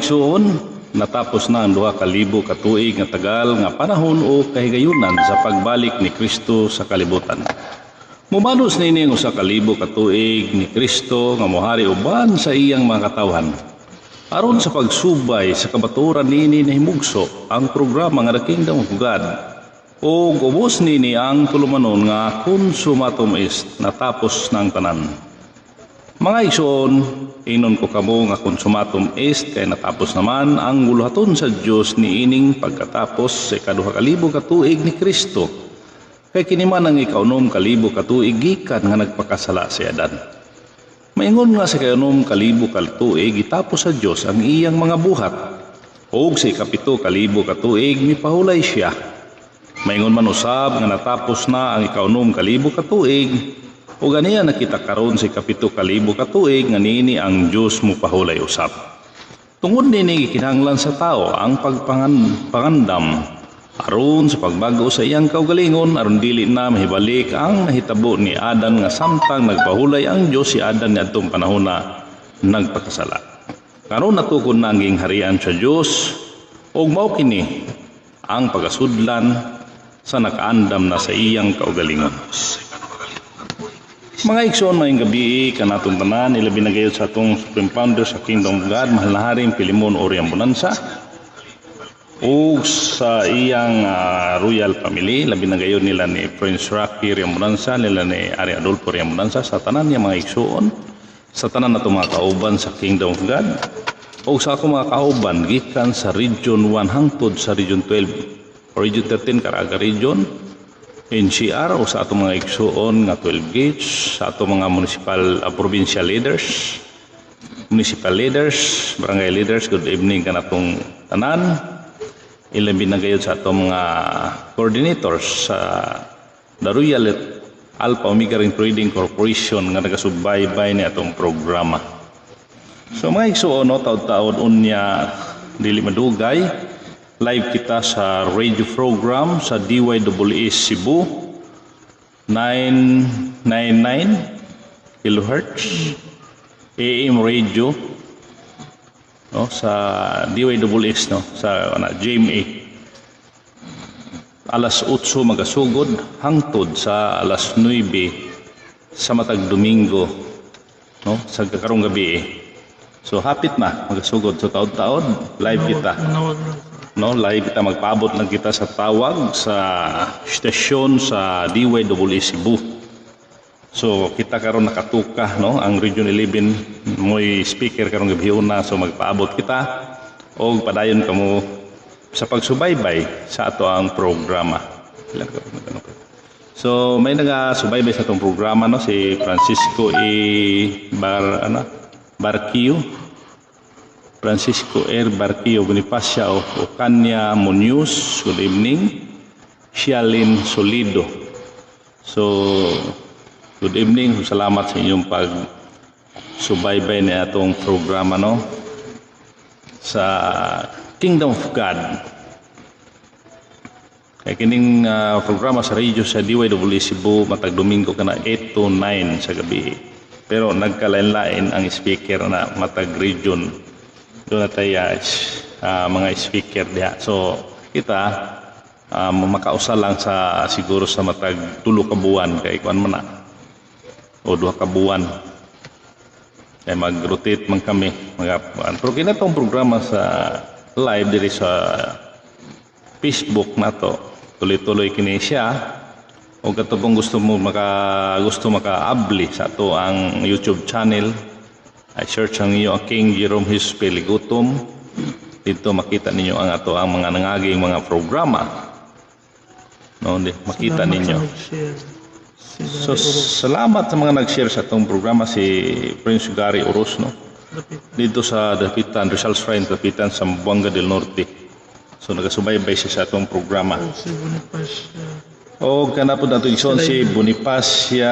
igsuon, natapos na ang 2,000 ka tuig nga tagal nga panahon o kahigayunan sa pagbalik ni Kristo sa kalibutan. Mumanos nini ang 1,000 ka tuig ni Kristo nga mohari uban sa iyang mga katawhan. Aron sa pagsubay sa kabaturan nini nahimugso ang programa nga The Kingdom of God o ubos nini ang tulumanon nga consumatum est, natapos na ang tanan. Mga igsoon, inon ko kamo nga consumatum est kay natapos naman ang guluhaton sa Dios ni ining pagkatapos sa 2,000 ka tuig ni Kristo. Kay kini man ang 6,000 ka tuig gikan nga nagpakasala si Adan. Maingon nga sa 6,000 ka tuig gitapos sa Dios ang iyang mga buhat. Og sa 7,000 ka tuig mipahulay siya. Maingon man usab nga natapos na ang 6,000 ka tuig. O ganiya nakita karon sa 7,000 ka tuig nga nini ang Dios mo pahulay usab. Tungod nini gikinahanglan sa tao ang pagpangandam aron sa pagbago sa iyang kaugalingon aron dili na mahibalik ang nahitabo ni Adan nga samtang nagpahulay ang Dios si Adan niadtong panahon na nagpakasala. Karon natukod na ang gingharian sa Dios ug mao kini ang pagasudlan sa nakaandam na sa iyang kaugalingon. Mga igsoon, mayong gabi kanatong tanan, ilabi na gayud sa atong Supreme Founder sa Kingdom of God, mahal na Haring Pilimon Oriang Bonanza, ug sa iyang royal family, labi na gayud nila ni Prince Rocky Oriang Bonanza, nila ni Ari Adolfo Oriang Bonanza, sa tanan niya mga igsoon, sa tanan na mga kauban sa Kingdom of God, ug sa ako mga kauban, gikan sa Region 1 hangtod sa Region 12, o Region 13 Caraga Region, NCR o sa atong mga igsuon nga 12 gates, sa atong mga provincial leaders, municipal leaders, barangay leaders, good evening kanatong tanan. Ilabi na gayud sa atong mga coordinators sa The Royal Alpha Omega Ring Trading Corporation nga nagasubaybay ni atong programa. So mga igsuon, no, taod-taod unya dili madugay. Live kita sa radio program sa DYAS Cebu 999 kHz AM radio, no, sa DYAS, no, sa GMA. Alas 8 magasugod hangtod sa alas 9 sa matag Domingo, no, sa karong gabi. So hapit na magasugod, so taod-taod live kita. No, live kita, magpaabot lang kita sa tawag sa stasyon sa DYAS Cebu. So kita karon nakatuka, no, ang Region 11 moy speaker karon gabiyon na, so magpaabot kita o padayon kamo sa pagsubaybay sa ato ang programa. So may nagasubaybay sa atong programa, no, si Francisco Francisco Barquillo Bonifacia o Kanya Munoz, good evening. Shialin Solido. So, good evening. Salamat sa inyong pag-subaybay na atong programa, no, sa Kingdom of God. Kaya kining programa sa radio sa DYAS Cebu matag Domingo kana 8 to 9 sa gabi. Pero nagkalain-lain ang speaker na matag region. Doon na tayo mga speaker diha. So kita makausa lang sa siguro sa matag 3 ka buwan kay kuan man na o 2 ka buwan kay mag-rotate man kami pero kinatong programa sa live diri sa Facebook nato tuloy-tuloy kini siya o katubong gusto maka-abli sa ato ang YouTube channel. I search ang iyo ang King Jerome His Peligutom. Dito makita ninyo ang ato ang mga nangaging mga programa. No, makita ninyo. So salamat sa mga nag-share sa atong programa, si Prince Gary Oros, no. Dito sa Dapitan, Rizal Shrine, Dapitan sa Buanga del Norte. So nagasubaybay siya sa atong programa. O kanapod nato igsoon si Bonifacia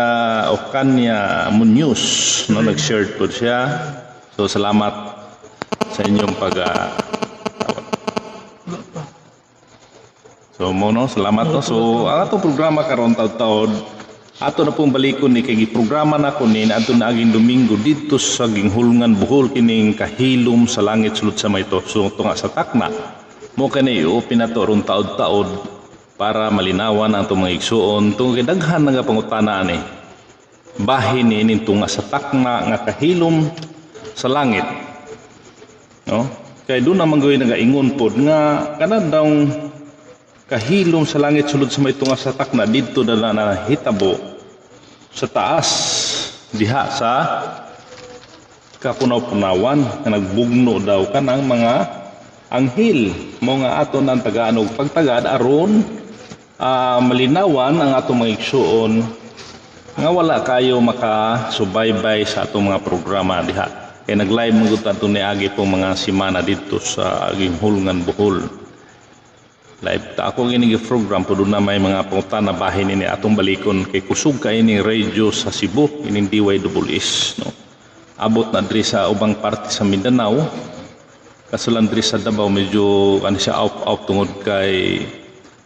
Ocania Munoz, no, nag-share po siya. So salamat sa inyong so mo, no, salamat, no. So ang atong programa karon taud-taud Ato na pong balikon ni kay programa na ko ni ato na aging Domingo dito sa ginghulngan Bohol kining kahilom sa langit sulod sa may to. So tunga sa takna mo kani open nato ron taod-taod para malinawan ang itong mga igsuon tungkol kay daghan nga pangutana ani. Bahin ni ining tunga sa takna nga kahilom sa langit. No? Kay doon naman gawin nagaingon pod nga kanan daw kahilom sa langit sulod sa may tunga sa takna dito na hitabo sa taas diha sa kapunaw-punawan nga nagbugno daw kanang mga anghel mo nga ato nang tagaan og pagtagad aron malinawan ang atong mga igsuon nga wala kayo makasubaybay sa atong mga programa diha. Kaya nag-live mo gud ato niagi pong mga semana dito sa Ginghulngan Bohol. Live ta ako gini program po doon na may mga punta na bahin ini atong balikon kay kusog kay ini radio sa Cebu ining DYSS no. Abot na diri sa ubang parte sa Mindanao. Kasulan diri sa Davao medyo ano siya out tungod kay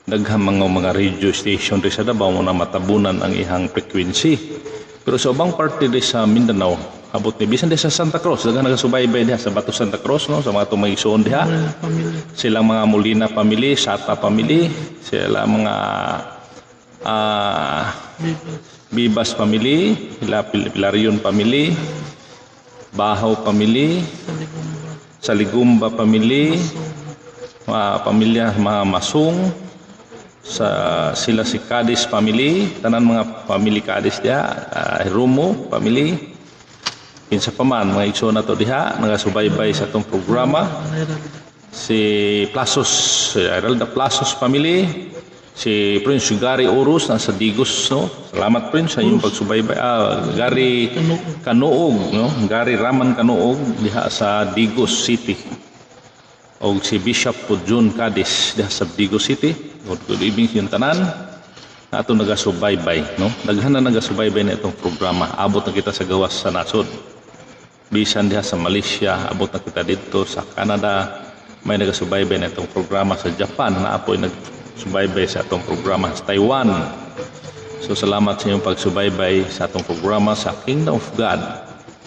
daghang mga radio station diri sa Davao mo na matabunan ang ihang frequency. Pero sa ubang parte diri sa Mindanao abot ni bisan di sa Santa Cruz daghang nagasubaybay diha sa Bato Santa Cruz no sa mga tumayigsoon diha silang mga Molina family, Sata family, sila mga Bibas family, Pilarion family, Bahaw family, Saligumba family, mga pamilya mga Masung, sila si Cadiz family, tanan mga family Cadiz diha, Rumo family. Kinsa pa man mga igsoon nato diha nagasubaybay sa atong programa. Si Plasos, si Iralda Plasos family, si Prince Gary Orus nasa Digos no. Salamat Prince sa inyong pagsubaybay. Gary Kanuog no, Gary Raman Kanuog diha sa Digos City. O si Bishop Pudjun Cadiz diha sa Digos City. Good evening yung tanan. Na ato nagasubaybay no. Daghan na nagasubaybay na itong programa. Abot na kita sa gawas sa nasod. Bisan diha sa Malaysia, abot na kita dito sa Canada, may nagasubaybay na itong programa sa Japan, na apoy nagsubaybay sa itong programa sa Taiwan. So salamat sa inyong pagsubaybay sa itong programa sa Kingdom of God.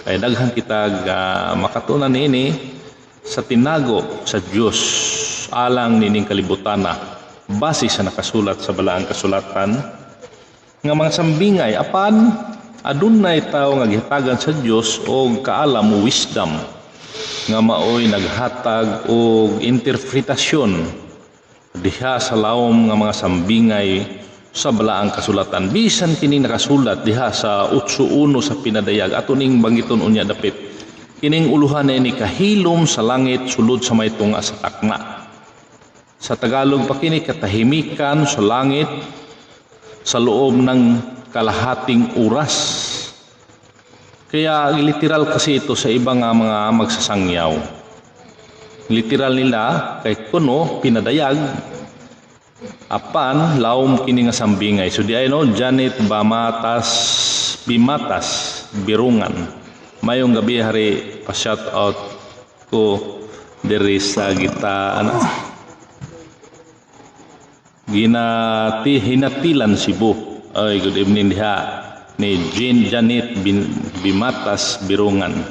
Kaya daghan kita makatunan ini sa tinago sa Dios alang nining kalibutan na base sa nakasulat sa balaang kasulatan nga mga sambingay apan adunay tao nga gihatagan sa Dios og kaalam o wisdom nga maoy naghatag og interpretasyon diha sa lawom nga mga sambingay sa balaang kasulatan. Bisan kini nakasulat diha sa 8:1 sa pinadayag ato ning banggiton unya dapit. Kining uluhan ni kahilom sa langit sulod sa may tunga sa takna. Sa Tagalog pa kini katahimikan sa langit sa loob ng kalahating oras. Kaya literal kasi ito sa ibang mga magsasangyaw. Literal nila kay kuno pinadayag apan lawom kini nga sambingay. So di ay no Janet Bimatas Birungan. Mayong gabi hari pa shout out ko diri sa hinatilan Cebu. Ay, good evening diha ni Janet Bimatas Birungan.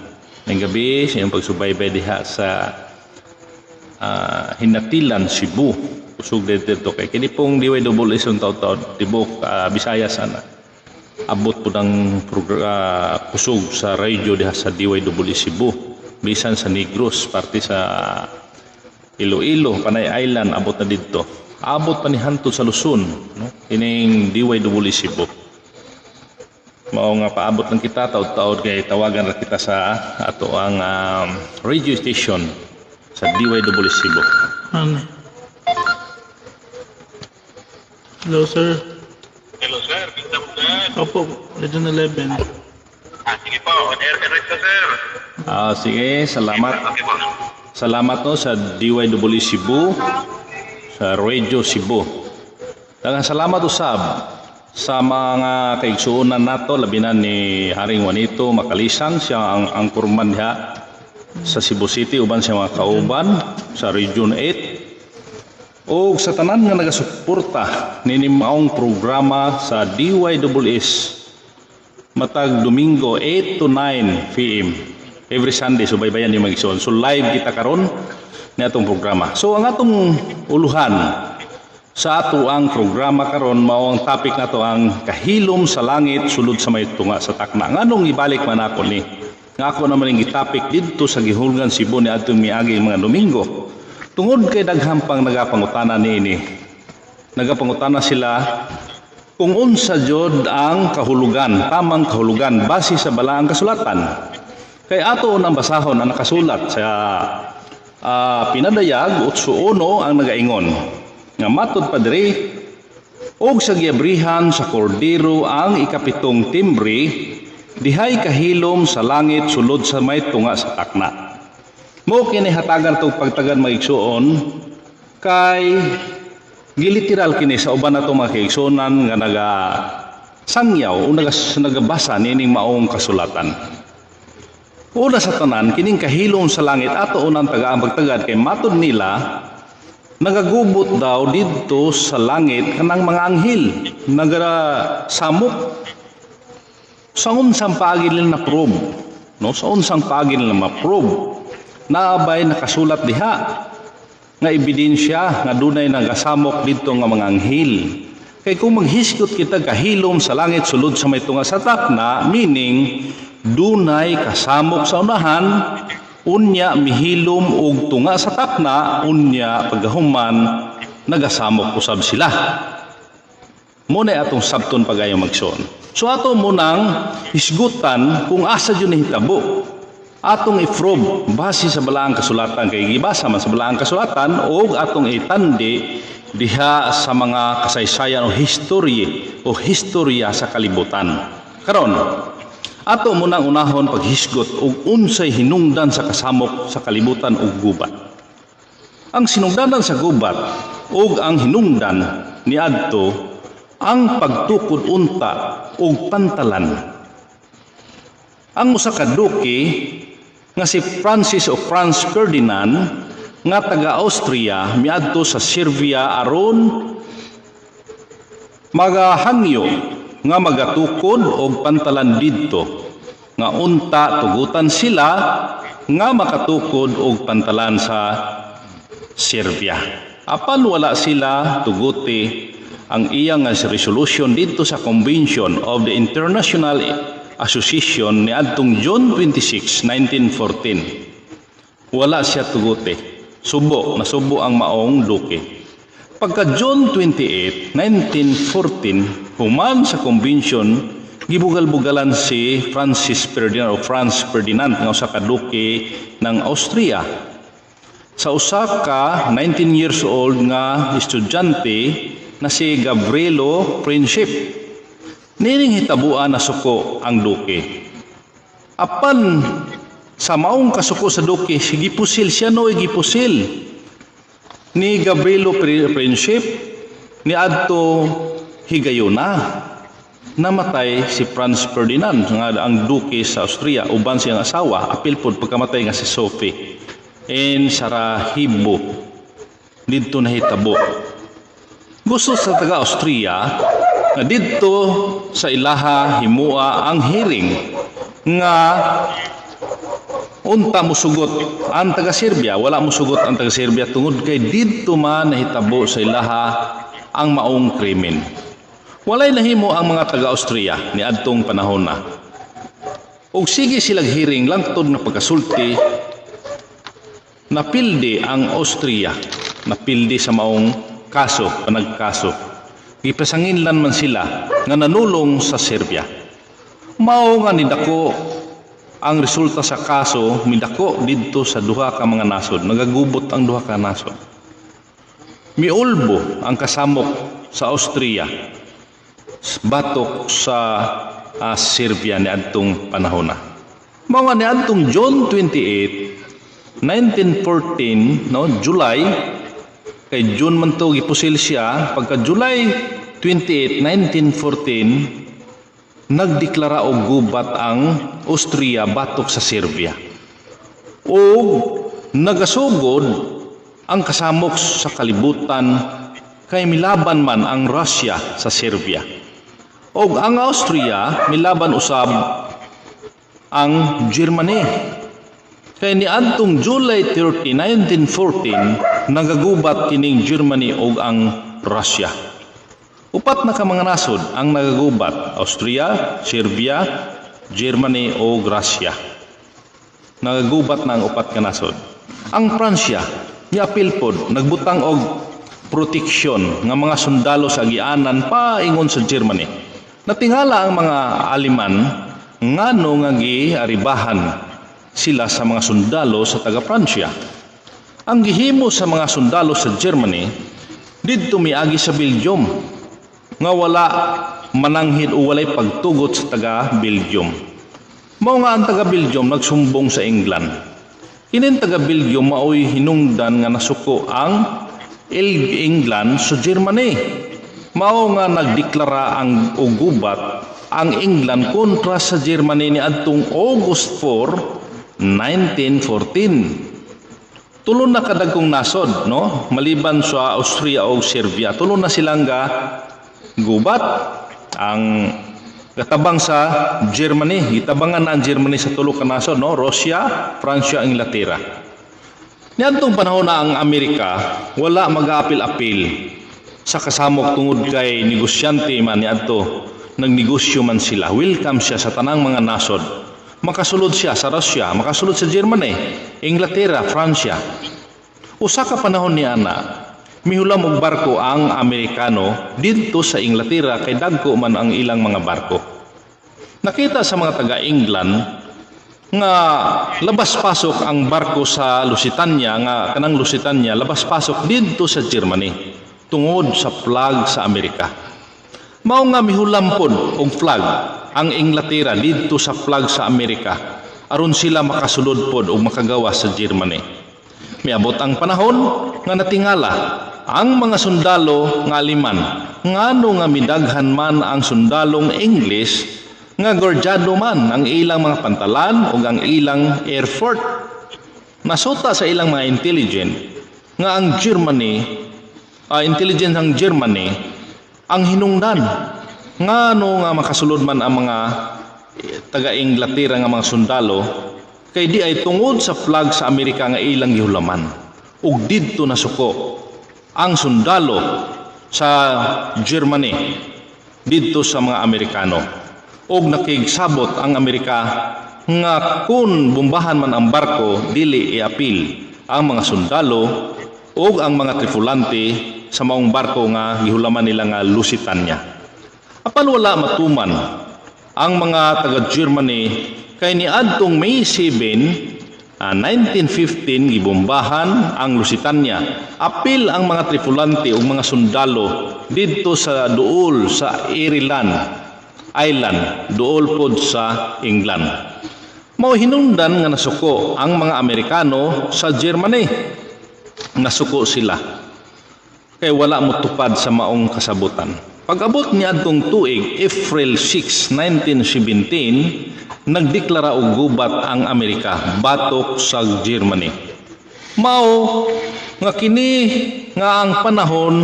Ngayong gabi sa iyong pagsubaybay diha sa Hinatilan Cebu. Usog dito kay kini pong DYSS taon-taon tibok Visayas ana. Abot po ng kusog sa radio diha sa DYSS Cebu. Bisan sa Negros, parte sa Iloilo, Panay Island, abot na dito. Abot pa ni hantod sa Luzon, no? Ining DYSS Cebu. Mao nga paabot lang kita taud-taud kay tawagan ra kita sa ato ang radio station sa DYSS Cebu. Hello sir. Hello sir, kita po sir. Opo, Region 11. Sige po, on air ka rin sir. Sige, salamat. Okay po. Salamat no sa DYSS Cebu, sa Radio Cebu. Daghang salamat usab sa mga kaigsuonan nato labi na ni Haring Juanito Macalisang, siya ang angkurman diha sa Cebu City uban sa mga kauban sa Region 8. o sa tanan nga nagasuporta nini maong programa sa DYSS matag Domingo 8 to 9 PM every Sunday. So baybayan yung mag-igsoon. So live kita karon ni atong programa. So ang atong uluhan sa ato ang programa karon mao ang topic nato ang kahilom sa langit sulod sa may tunga sa takna. Nganong ibalik man ako ni nga ako naman ang topic didto sa gihulgan Cebu ni atong miagi mga Domingo. Tungod kay daghang pang nagapangutana niini. Nagapangutana sila kung unsa jud ang kahulugan, tamang kahulugan base sa balaang kasulatan. Kay ato unang basahon ang nakasulat sa Pinadayag 8:1 ang nagaingon nga matud pa diri og sa giabrihan sa kordero ang ikapitong timbre dihay kahilom sa langit sulod sa may tunga sa takna. Mo kini hatagan tong pagtagan maigsuon kay giliteral kini sa uban nato mga kaigsuonan nga naga sangyaw o nagabasa nining maong kasulatan. Una sa tanan kining kahilom sa langit ato unang tagaan pagtagad kay matud nila nagagubot daw didto sa langit kanang mga anghel nagasamok sa unsang paagi nila na probe, no? Sa unsang paagi nila ma-probe naabay nakasulat diha nga ebidensya nga dunay nagasamok didto nga mga anghel. Kay kung maghisgot kita kahilom sa langit sulod sa may tunga sa takna, meaning dunay kasamok sa unahan, unya mihilom og tunga sa takna, unya pagahuman nagasamok usab sila. Muna atong sabton pagayong magsuon. So ato munang hisgutan kung asa yun nahitabo. Atong ifrob base sa balaang kasulatan kay gibasa man sa balaang kasulatan o atong itandi diha sa mga kasaysayan o historya sa kalibutan. Karon ato munang unahon paghisgot og unsay hinungdan sa kasamok sa kalibutan ug gubat. Ang sinungdanan sa gubat ug ang hinungdan niadto ang pagtukod unta ug pantalan. Ang usa ka duki nga si Francis o Franz Ferdinand nga taga Austria miadto sa Serbia aron magahangyo nga magatukod og pantalan didto nga unta tugutan sila nga makatukod og pantalan sa Serbia. Apan wala sila tuguti ang iyang resolution didto sa Convention of the International Association ni adtong June 26, 1914. Wala siya tuguti. Nasubo ang maong duki. Pagka June 28, 1914, human sa convention, gibugal-bugalan si Franz Ferdinand nga usa ka duki ng Austria. Sa usa ka 19 years old nga estudyante na si Gavrilo Princip. Nining hitabuan na suko ang duki. Apan sa maong kasuko sa duki, gipusil siya gipusil ni Gavrilo Princip ni adto higayuna. Namatay si Franz Ferdinand nga ang duki sa Austria uban siyang asawa apil pod pagkamatay nga si Sophie in Sarajevo didto nahitabo. Gusto sa taga Austria nga didto sa ilaha himua ang hearing nga unta musugot ang taga Serbia, wala musugot ang taga Serbia tungod kay didto man nahitabo sa ilaha ang maong krimen. Walay nahimo ang mga taga Austria ni adtong panahon na. Og sige silang hearing langtod nga pagkasulti napildi ang Austria, napildi sa maong kaso, panagkaso. Gipasanginlan man sila nga nanulong sa Serbia. Mao nga nidako ang resulta sa kaso, midako didto sa duha ka mga nasod. Nagagubot ang duha ka nasod. Miulbo ang kasamok sa Austria, batok sa Serbia ni adtong panahon na. Mao nga ni adtong June 28, 1914, July, kay June man to gipusil siya, pagka July 28, 1914, nagdeklara og gubat ang Austria batok sa Serbia. O nagasugod ang kasamok sa kalibutan kay milaban man ang Russia sa Serbia. Og ang Austria milaban usab ang Germany. Kay niadtong July 30, 1914 nagagubat kining Germany og ang Russia. Upat na ka mga nasod ang nagagubat: Austria, Serbia, Germany o Russia. Nagagubat na ang upat ka nasod. Ang Pransya niapil pod nagbutang og proteksyon nga mga sundalo sa agianan paingon sa Germany. Natingala ang mga Aleman ngano nga giaribahan sila sa mga sundalo sa taga Pransya. Ang gihimo sa mga sundalo sa Germany didto miagi sa Belgium nga wala mananghid o walay pagtugot sa taga Belgium. Mao nga ang taga Belgium nagsumbong sa England. Kinin taga Belgium maoy hinungdan nga nasuko ang England sa Germany. Mao nga nagdeklara ang ugubat ang England kontra sa Germany ni adtong August 4, 1914. Tulo na kadagkong nasod, no? Maliban sa Austria o Serbia, tulo na silang gubat. Ang katabang sa Germany, gitabangan na ang Germany sa tulo ka nasod, no? Russia, Francia, Inglaterra. Niadtong panahon na ang Amerika wala mag-apil-apil sa kasamok tungod kay negosyante man niadto, nagnegosyo man sila. Welcome siya sa tanang mga nasod. Makasulod siya sa Russia, makasulod sa Germany, Inglaterra, Francia. Usa ka panahon ni ana, mihulam og barko ang Amerikano didto sa Inglaterra kay dagko man ang ilang mga barko. Nakita sa mga taga-England nga labas-pasok ang barko sa Lusitania, nga kanang Lusitania labas-pasok didto sa Germany tungod sa flag sa Amerika. Mao nga mihulam pod og flag ang Inglaterra didto sa flag sa Amerika aron sila makasulod pod og makagawa sa Germany. Miabot ang panahon nga natingala ang mga sundalo nga Aleman ngano nga midaghan man ang sundalong English nga gorjado man ang ilang mga pantalan ug ang ilang air fort. Nasuta sa ilang mga intelligent nga ang Germany, intelligence ng Germany ang hinungdan ngano nga makasulod man ang mga taga-Inglaterra nga mga sundalo kay di ay tungod sa flag sa Amerika nga ilang gihulaman ug didto nasuko ang sundalo sa Germany didto sa mga Amerikano ug nakigsabot ang Amerika nga kung bombahan man ang barko dili iapil ang mga sundalo ug ang mga tripulante sa maong barko nga gihulaman nila nga Lusitania. Apan wala matuman ang mga taga-Germany kay niadtong May 7, 1915 gibombahan ang Lusitania. Apil ang mga tripulante ug mga sundalo didto sa duol sa Ireland Island, duol pod sa England. Mao hinungdan nga nasuko ang mga Amerikano sa Germany. Nasuko sila kay wala mo tupad sa maong kasabutan. Pag-abot niadtong tuig April 6, 1917, nagdeklara og gubat ang Amerika batok sa Germany. Mao nga kini nga ang panahon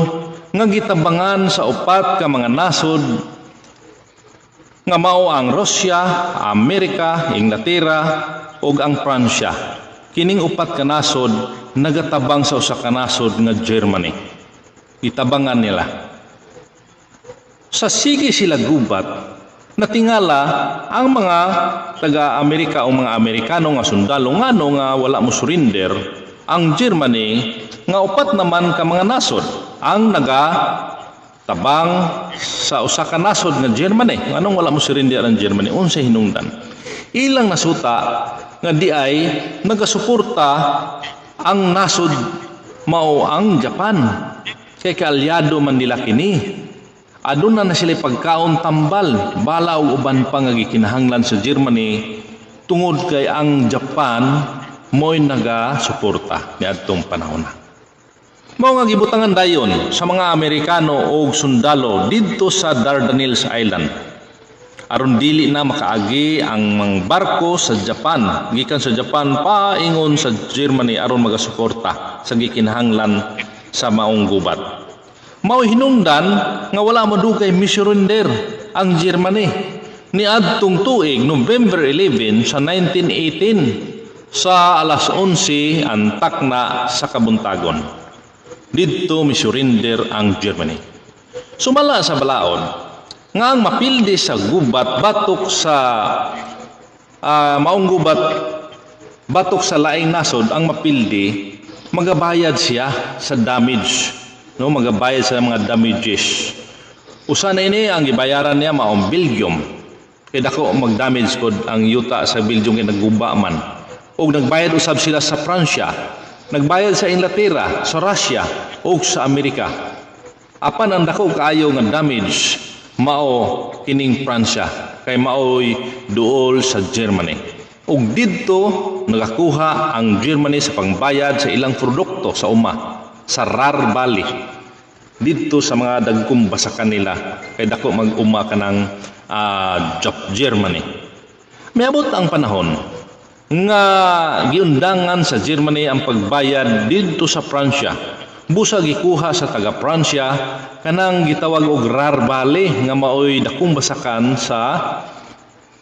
nga gitabangan sa upat ka mga nasod nga mao ang Russia, Amerika, Inglaterra ug ang Pransya. Kining upat ka nasod nagatabang sa usa ka nasod nga Germany. Itabangan nila. Sa sige sila gubat, natingala ang mga taga-Amerika o mga Amerikano nga sundalo ngano nga wala mo surrender. Ang Germany nga upat naman ka mga nasod ang tabang sa usa ka nasod nga Germany. Nganong wala mo surrender ang Germany? Unsay hinungdan? Ilang nasuta nga di ay nagasuporta ang nasod mao ang Japan. Kay kaalyado man nila kini. Aduna na sila pagkaon tambal, bala og uban pa nga gikinahanglan sa Germany tungod kay ang Japan mo'y naga-suporta niadtong panahon. Mao nga gibutangan dayon sa mga Amerikano o sundalo didto sa Dardanelles Island. aron dili na makaagi ang mga barko sa Japan, gikan sa Japan paingon sa Germany aron magasuporta sa gikinahanglan sa maong gubat. Mao hinungdan nga wala madugay misurrender ang Germany niadtong tuig November 11 sa 1918 sa alas 11 antak na sa kabuntagon. Didto misurrender ang Germany. Sumala sa balaod nga ang mapildi sa gubat batok sa maong gubat batok sa laing nasod ang mapildi magabayad siya sa damage, no, magabayad sa mga damages. Usa na ini ang gibayaran niya maong Belgium kay dako mag-damage pod ang yuta sa Belgium kay nagguba man, og nagbayad usab sila sa Pransya, nagbayad sa Inglaterra, sa Russia ug sa Amerika. Apan ang dako kaayo nga damage mao kining Pransya kay maoy duol sa Germany. Ug didto nagakuha ang Germany sa pangbayad sa ilang produkto sa uma sa Ruhr Valley. Didto sa mga dagkong basakan nila kay dako mag-uma kanang Germany. Miabot ang panahon nga giundangan sa Germany ang pagbayad didto sa Pransya. Busa gikuha sa taga Pransya kanang gitawag og Ruhr Valley nga maoy dakong basakan sa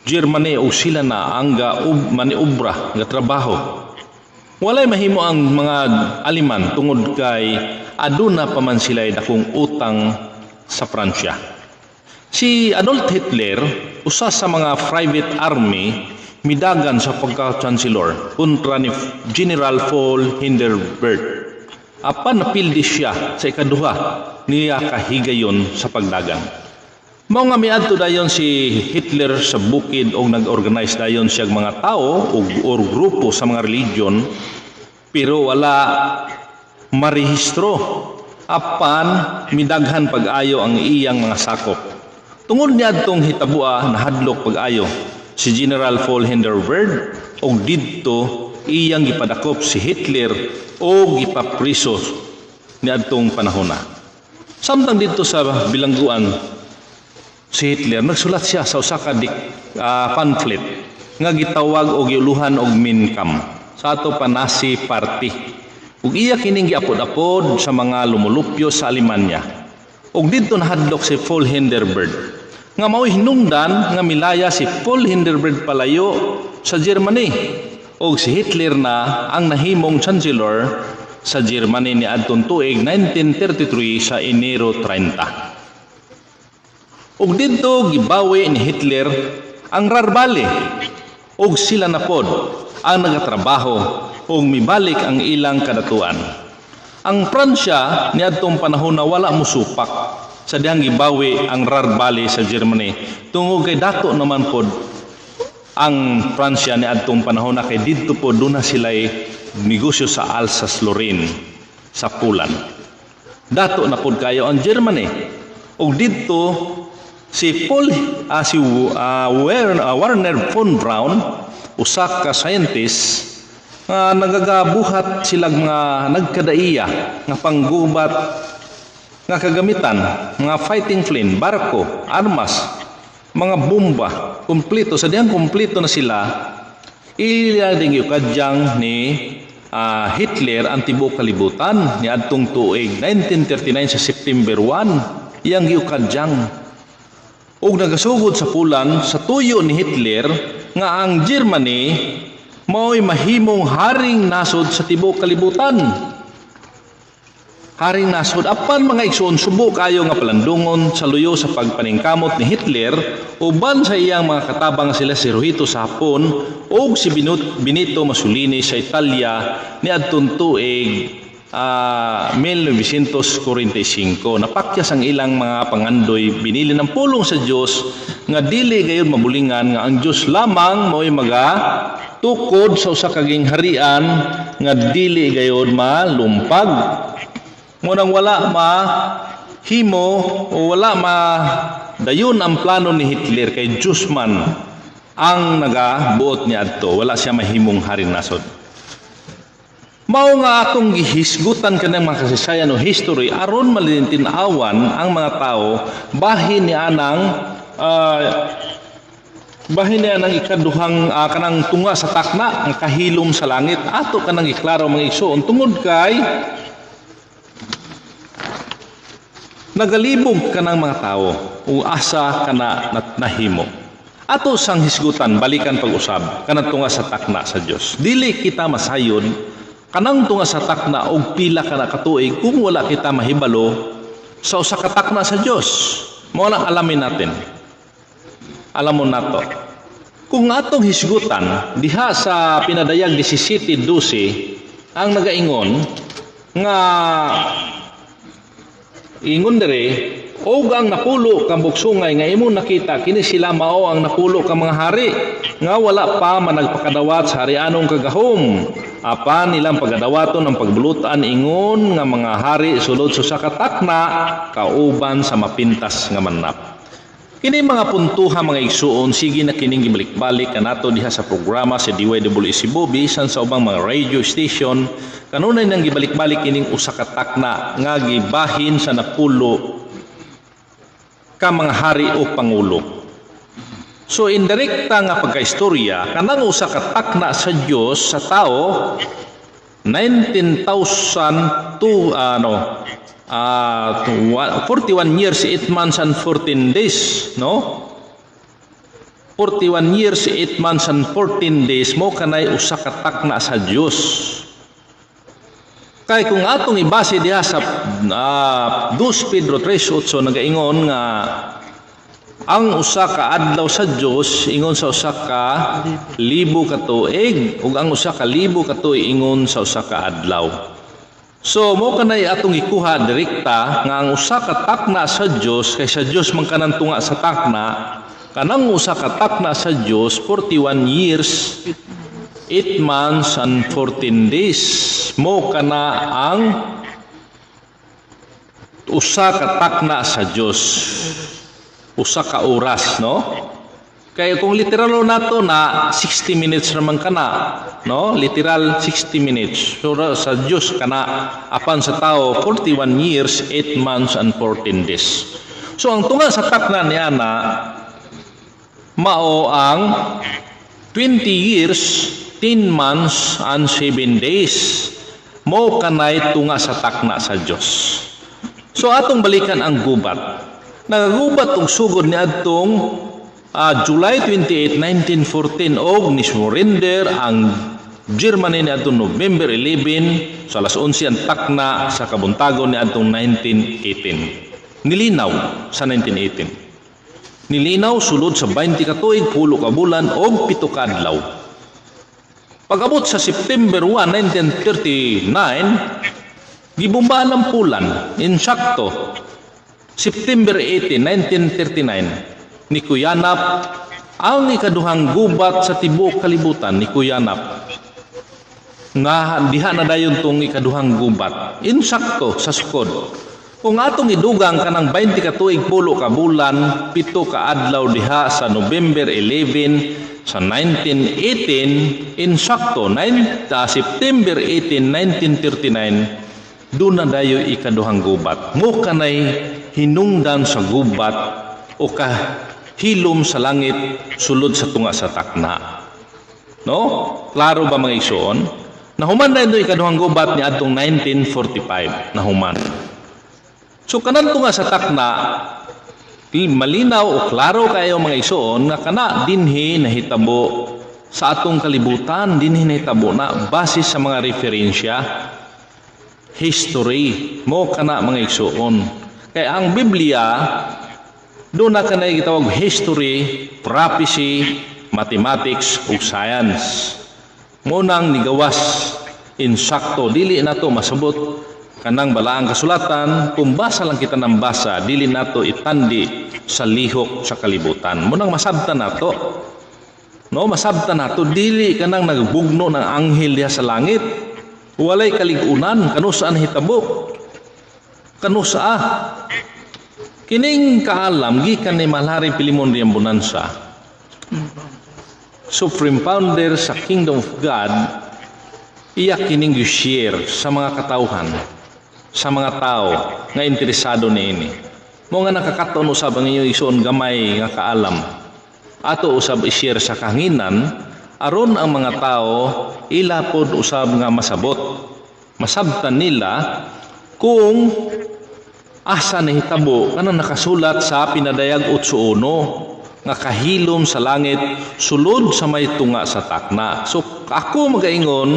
Germany o sila na ang maniobra nga trabaho. Walay mahimo ang mga Aleman tungod kay aduna pa man sila dakong utang sa Pransya. Si Adolf Hitler usa sa mga private army midagan sa pagka-chancellor kontra ni General von Hindenburg. Apan napildi siya sa ikaduha niya kahigayon sa pagdagan. Mao nga miadto dayon si Hitler sa bukid og nag-organize dayon siya mga tao or grupo sa mga religion pero wala marehistro. Apan midaghan pag-ayo ang iyang mga sakop. Tungod niadtong hitabua nahadlok pag-ayo si General von Hindenburg og didto iyang gipadakop si Hitler o gipapriso niadtong panahon na. Samtang dito sa bilangguan si Hitler nagsulat siya sa usa ka pamphlet nga gitawag og giuluhan og Mein Kampf sa ato pa Nazi Party. Ug iya kining giapod-apod sa mga lumulupyo sa Alemanya. Ug didto nahadlok si von Hindenburg nga mao'y hinungdan nga milaya si von Hindenburg palayo sa Germany. Og si Hitler na ang nahimong chancellor sa Germany ni adtong tuig 1933 sa Enero 30. Og didto gibawi ni Hitler ang Ruhr Valley og sila na pod ang nagatrabaho og mibalik ang ilang kadatuan. Ang Pransya ni adtong panahon na wala mosupak sa dihang gibawi ang Ruhr Valley sa Germany tungod kay dato naman pod ang Pransya ni adtong panahon na kay didto po doon na sila'y negosyo sa Alsace-Lorraine sa Poland. Dato na pod kayo ang Germany. O didto si Werner von Braun, usa ka scientist nga nagagabuhat silang mga nagkadaiya nga panggubat nga kagamitan, mga fighting plane, barko, armas, mga bomba, kumpleto. Sa diyang kumpleto na sila, ilading yukadyang ni Hitler ang tibuok kalibutan ni adtong tuig 1939 sa September 1. Iyang yukadyang. Og nagasugod sa Poland sa tuyo ni Hitler nga ang Germany mao'y mahimong haring nasod sa tibuok kalibutan. Haring nasod apan mga igsoon subo kayo nga palandungon sa luyo sa pagpaningkamot ni Hitler uban sa iyang mga katabang sila si Hirohito sa Hapon ug si Benito Mussolini sa Italia ni adtong tuig 1945. Napakyas ang ilang mga pangandoy, binili ng pulong sa Dios nga dili gayud mabulingan nga ang Dios lamang mao'y tukod sa usa ka gingharian nga dili gayud malumpag. Ngunang wala mahimo o wala dayon ang plano ni Hitler kay Diyos man ang nagabuot niya adto, wala siya mahimong haring nasod. Mao nga atong gihisgutan kanang mga kasaysayan o history aron malintinawan ang mga tao bahin ni anang Bahin niya ng ikaduhang kanang tunga sa takna nga kahilom sa langit ato kanang iklaro mga igsoon tungod kay nagalibog kanang mga tao ug asa kana nahimo. Ato sang hisgutan balikan pag-usab kanang tunga sa takna sa Dios. Dili kita masayon kanang tunga sa takna og pila kana katuig kung wala kita mahibalo sa usa ka takna sa Dios. Mao na alamin natin. Alam mo nato. Kung atong hisgutan diha sa pinadayag 17:12 ang nagaingon nga ingon dere og ang napulo kang buksungay nga imong nakita kini sila mao ang napulo ka mga hari nga wala pa managpakadawat sa harianong kagahom apan nilang pagadawaton ang pagbulutan ingon nga mga hari sulod sa katakna kauban sa mapintas nga manap. Kini mga puntuha mga igsuon sige na kining gibalik-balik kanato diha sa programa sa DYWC Bobby bisan sa ubang mga radio station kanunay nang gibalik-balik kining usa ka takna nga gibahin sa napulo ka mga hari o pangulo. So indirekta nga pagkaistorya kanang usa ka takna sa Dios sa tao 19,000 to 41 years, 8 months and 14 days, no? 41 years, 8 months and 14 days mo kanay usa ka takna sa Dios. Kay kung atong ibase diha sa 2 Pedro 3:8 nagaingon nga ang usa ka adlaw sa Dios ingon sa usa ka libo ka tuig ug ang usa ka libo ka tuig ingon sa usa ka adlaw. So mo kanay atong ikuha direkta nga ang usa ka takna sa Dios kay sa Dios man kanang tunga sa takna kanang usa ka takna sa Dios 41 years 8 months and 14 days mo kana ang usa ka takna sa Dios usa ka oras, no? Kaya kung literal nato na 60 minutes naman kana, no? Literal 60 minutes. So sa Dios kana apan sa tao 41 years, 8 months and 14 days. So ang tunga sa takna ni ana mao ang 20 years, 10 months and 7 days. Mao kanay tunga sa takna sa Dios. So atong balikan ang gubat. Nagagubat og sugod ni adtong July 28, 1914 og ni surrender ang Germany ni adtong November 11 sa alas 11 ang takna sa kabuntagon ni adtong 1918. Nilinaw sa 1918. Nilinaw sulod sa 20 ka tuig, 10 ka bulan og 7 ka adlaw. Pag-abot sa September 1, 1939, gibombahan ang pulan, insakto. September 18, 1939, ni Kuyanap ang ikaduhang gubat sa tibuok kalibutan ni Kuyanap. Nga diha na dayon tong ikaduhang gubat. Insakto sa sukod. Kung atong idugang kanang 20 ka tuig, 10 ka bulan, 7 ka adlaw diha sa November 11 sa 1918, insakto September 18, 1939, doon na dayo ikaduhang gubat. Mo kanay hinungdan sa gubat o kahilom sa langit sulod sa tunga sa takna. No? Klaro ba mga igsoon? Nahuman na ito ikaduhang gubat ni adtong 1945. Nahuman. So kanan tunga sa takna, malinaw o klaro kayo mga igsoon nga kana dinhi nahitabo sa atong kalibutan, dinhi nahitabo na base sa mga referensya, history mo kana mga igsoon. Kaya ang Biblia doon na kanay gitawag history, prophecy, mathematics ug science. Munang nigawas insakto dili nato masabot kanang balaang kasulatan kung basa lang kita ng basa dili nato itandi sa lihok sa kalibutan. Munang masabtan nato. No, masabtan nato dili kanang nagbugno ng anghel diha sa langit. Walay kaligunan kanu saan hitabo. Kanu saa. Kining kaalam gikan ni Malharing Pilimon Riambonanza, Supreme Founder sa Kingdom of God, iya kining share sa mga katauhan, sa mga tao nga interesado niini. Mo nga nakakataon usab ang inyo isuon gamay nga kaalam. ato usab i-share sa kahanginan aron ang mga tao ilapod usab nga masabot. Masabtan nila kung asa nahitabo kanang nakasulat sa Pinadayag 8:1 nga kahilom sa langit sulod sa may tunga sa takna. So ako magaingon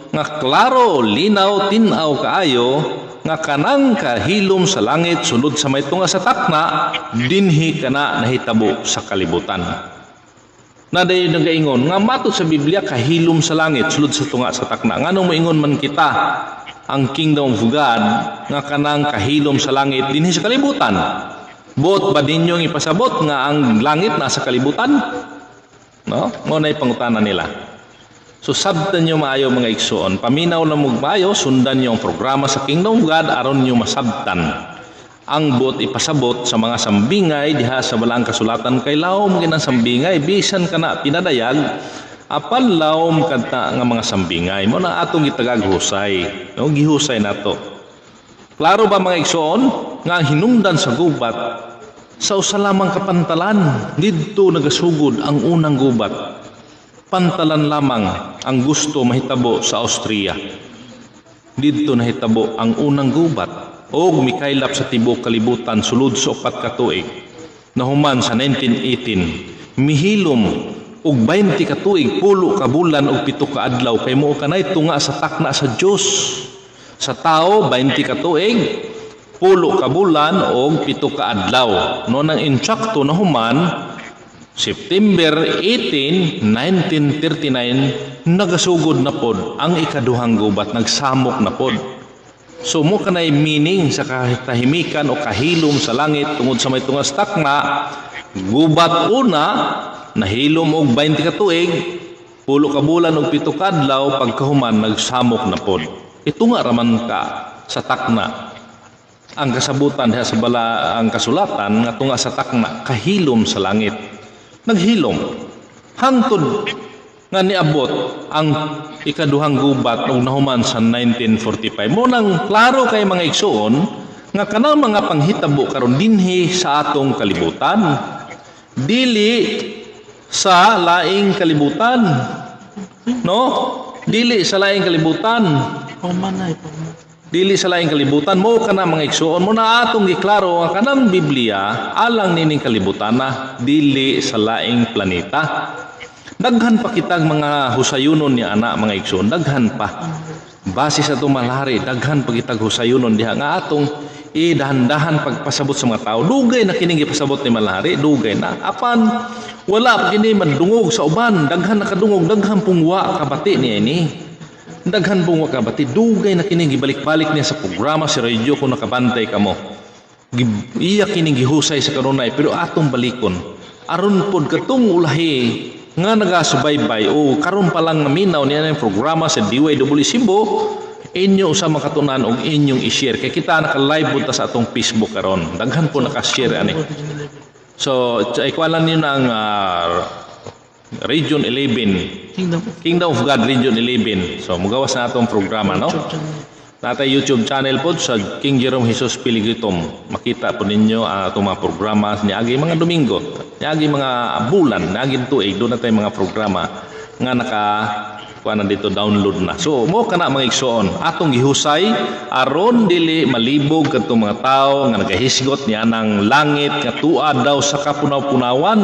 nga klaro, linaw, tinaw kaayo nga kanang kahilom sa langit sulod sa may tunga sa takna dinhi kana nahitabo sa kalibutan. Na dayon nagaingon nga matud sa Biblia kahilom sa langit sulod sa tunga sa takna. Nganong moingon man kita ang kingdom of God nga kanang kahilom sa langit dinhi sa kalibutan? Bot ba ninyong ipasabot nga ang langit nasa kalibutan? No? Ngunay pangutana nila. So sabtan nyo maayo mga igsoon, paminaw na maayo, sundan nyo ang programa sa Kingdom of God aron nyo masabtan ang bot ipasabot sa mga sambingay diha sa balang kasulatan kay lawom ginang sambingay bisan kana pinadayag apan lawom kanta nga mga sambingay mo na atong gitagag husay, no? Gihusay nato. Klaro ba mga igsoon nga hinungdan sa gubat sa usa lamang kapantalan didto nagasugod ang unang gubat. Pantalan lamang ang gusto mahitabo sa Austria. Didto nahitabo ang unang gubat og mikaylap sa tibuok kalibutan sulod sa 4 ka tuig. Nahuman sa 1918, mihilom og 20 ka tuig, 10 ka bulan og 7 ka adlaw kay mao kanay tunga sa takna sa Dios. Sa tao 20 ka tuig, 10 ka bulan og 7 ka adlaw. No nang insakto nahuman September 18, 1939, nagasugod na pod ang ikaduhang gubat, nagsamok na pod. So mo kanay meaning sa kahimikan o kahilom sa langit tungod sa may tunga sa takna, gubat una, nahilom og 20 ka tuig, 10 ka bulan og 7 ka adlaw, pagkahuman nagsamok na pod. Ito nga raman ka sa takna. Ang kasabutan diha sa bala ang kasulatan nga tunga sa takna, kahilom sa langit. Naghilom hangtod nga niabot ang ikaduhang gubat ug nahuman sa 1945. Mo nang klaro kay mga igsoon nga kanang mga panghitabo karon dinhi sa atong kalibutan, dili sa laing kalibutan, no? Dili sa laing kalibutan. Pagmanay. Dili sa laing kalibutan mo kana mga igsoon mo na atong giklaro nga kanang Biblia alang nining kalibutan na dili sa laing planeta. Daghan pa kitag mga husayunon ni ana mga igsoon, daghan pa. Base sa itong malari, daghan pa kitag husayunon diha nga atong idahan-dahan pagpasabot sa mga tao. Dugay na kining ipasabot ni malari, dugay na. Apan wala pa kini mandungog sa uban, daghan nakadungog, daghan pungwa kabati niya ini. Daghan pong wakabati, dugay na kining gibalik-balik niya sa programa si radyo kung nakabantay kamo. Iya kining gihusay sa kanunay pero atong balikon. Aron pod katong ulahi nga nagasubaybay o karon pa lang naminaw niya ng programa sa DYW Cebu, inyo sa makatunan og inyong i-share kay kita naka-live punta sa atong Facebook karon. Daghan po naka-share ani. So, ikwalan niyo na ang Region 11, Kingdom of God Region 11. So mugawas na atong programa, no? Natay YouTube channel po sa King Jerome Jesus Piligritum. Makita po ninyo ang atong mga programa niagi mga Domingo, niagi mga bulan, niagi tuig, doon na tayo mga programa nga kuha na dito download na. So mo kana mga igsoon, atong gihusay aron dili malibog kadtong mga tao nga nagahisgot niya ng langit nga tuad daw sa kapunaw-punawan.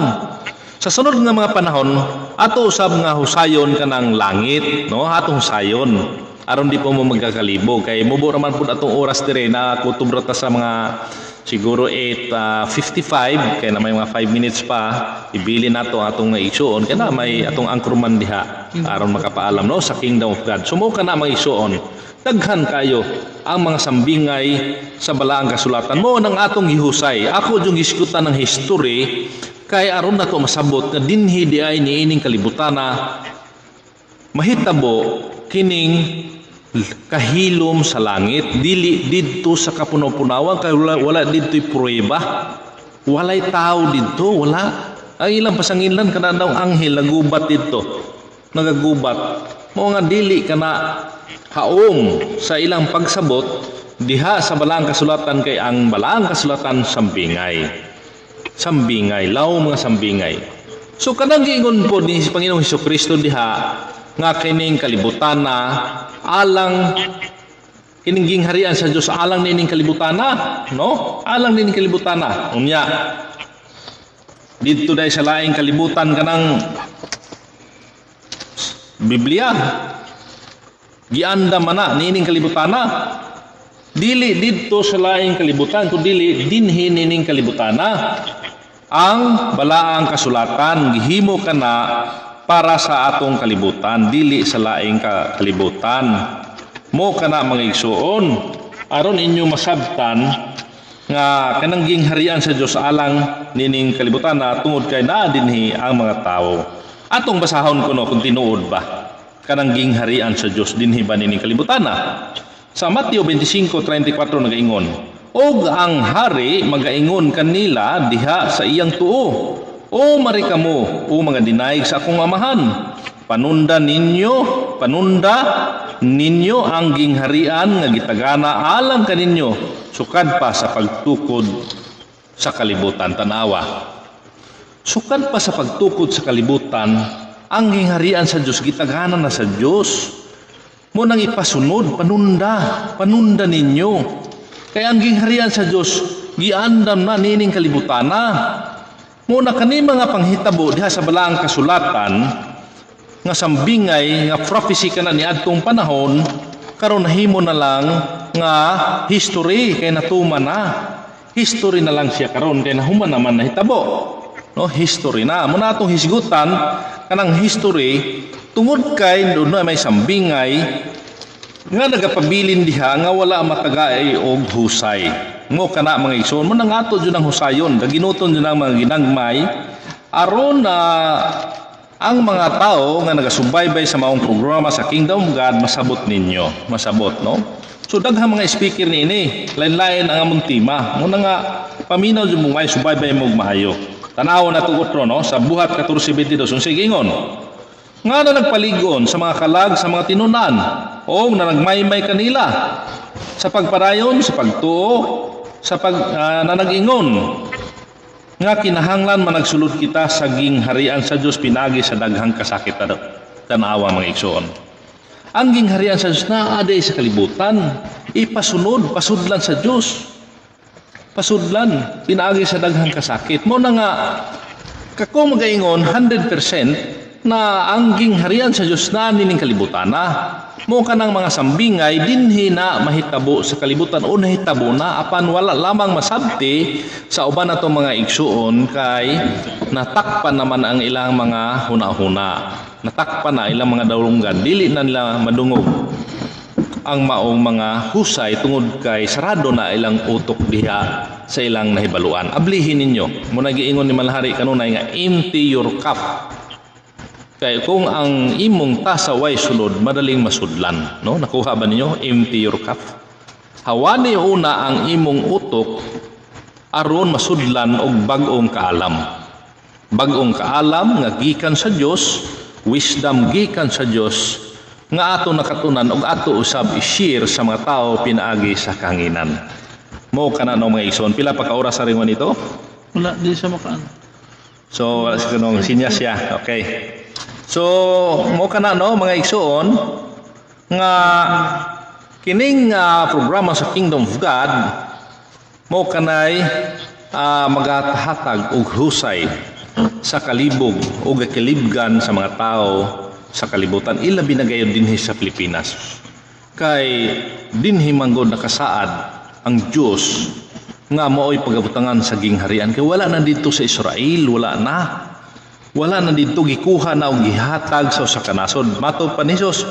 Sa sunod nga mga panahon, ato usab nga husayon kanang langit, no? Atong husayon aron di po mo magkakalibog kay mubo raman pud atong oras dire na kutubra ta sa mga siguro 8:55 kay na may mga 5 minutes pa ibili nato atong igsoon kay na may atong angkruman diha aron makapaalam, no, sa Kingdom of God. Sumo ka na mga igsoon, daghan kayo ang mga sambingay sa balaang kasulatan mo nang atong gihusay. Ako yung giskutan ng history kay aron nato masabot nga dinhi di ay niining kalibutana mahitabo kining kahilom sa langit, dili didto sa kapunaw-punawan kay wala didto'y pruweba, walay tao didto, wala. Ang ilang pasangilan kana daw anghel nagubat didto, nagagubat mo nga dili kana haom sa ilang pagsabot diha sa balaang kasulatan kay ang balaang kasulatan sambingay, law mga sambingay. So kanang giingon po ni Panginoong Hesukristo diha nga kining kalibutan na alang kining gingharian sa Dios alang nining kalibutan na, no? Alang nining kalibutan na. Unya. Dito dai sa laing kalibutan kanang Biblia. Gianda man na nining kalibutan na. Dili dito sa laing kalibutan kundi dinhi nining kalibutan na. Ang balaang kasulatan gihimo kana para sa atong kalibutan dili sa laing kalibutan mo kana mga igsuon aron inyo masabtan nga kanang gingharian sa Dios alang nining kalibutan na tungod kay naa dinhi ang mga tawo. Atong basahon kuno kung tinuod ba kanang gingharian sa Dios dinhi ba nining kalibutan na. Sa Mateo 25:34 nagaingon, og ang hari magaingon kanila diha sa iyang tuo, o mari kamo, o mga dinaig sa akong amahan, panunda ninyo ang gingharian nga gitagana alang kaninyo, sukad pa sa pagtukod sa kalibutan. Tanawa, sukad pa sa pagtukod sa kalibutan, ang gingharian sa Dios gitagana na sa Dios. Mo nang ipasunod, panunda ninyo. Kaya ang gingharian sa Dios giandam na nining kalibutan na. Muna kani mga panghitabo diha sa balaang kasulatan nga sambingay nga prophecy kana niadtong panahon karon nahimo na lang nga history kay natuman na. History na lang siya karon kay nahuman naman nahitabo. No, history na. Muna atong hisgutan kanang history tungod kay doon na may sambingay nga nagapabilin diha nga wala matagay og husay. Mo kana mga igsoon mo nang ato jud ang husayon, ginuton jud ang mga ginagmay aron na ang mga tao nga nagasubaybay sa maong programa sa Kingdom of God masabot ninyo, masabot no. So daghang mga speaker niini, lain-lain ang among tema. Mo nga paminaw jud mo may subaybay mo mahayo. Tanaw na tugot ro no sa buhat 14:22 sige ingon. Nga na nagpaligon sa mga kalag sa mga tinunan o na nagmaymay kanila sa pagpadayon, sa pagtuo, sa na nag-ingon nga kinahanglan managsulod kita sa gingharian sa Dios pinagi sa daghang kasakit tanawa mga igsoon. Ang gingharian sa Dios naa aday sa kalibutan, ipasunod, pasudlan sa Dios. Pasudlan pinagi sa daghang kasakit. Mo na nga kako magaingon 100% na ang gingharian sa Dios na nining kalibutan na. Mo kanang mga sambingay dinhi na mahitabo sa kalibutan o nahitabo na apan wala lamang masabti sa uban nato mga igsuon kay natakpan naman ang ilang mga hunahuna. Natakpan na ilang mga dawlunggan, dili na nila madungog ang maong mga husay tungod kay sarado na ilang utok diha sa ilang nahibaluan. Ablihin ninyo. Mo nagiingon ni Malhari kanunay nga empty your cup. Kaya kung ang imong tasa way sulod, madaling masudlan. No? Nakuha ba ninyo? Empty your cup. Hawani una ang imong utok aron masudlan og bag-ong kaalam. Bag-ong kaalam nga gikan sa Dios, wisdom gikan sa Dios, nga ato nakatunan og ato usab i-share sa mga tao pinaagi sa kanginan. Mo kana no mga igsoon, pila pa ka oras sa ringon ito? Wala, di siya makaan. So, wala si kanong sinyas siya. Okay. So, mo kana no mga igsoon nga kining programa sa Kingdom of God mo kanay magatahatag og husay sa kalibog o kakilibgan sa mga tao sa kalibutan ilabi na gayon dinhi sa Pilipinas. Kay dinhi manggod nakasaad ang Dios nga mao'y pagabutangan sa gingharian kay wala na dito sa Israel, wala na dito gikuha na og gihatag sa usa ka nasod. Mato pa ni Jesus,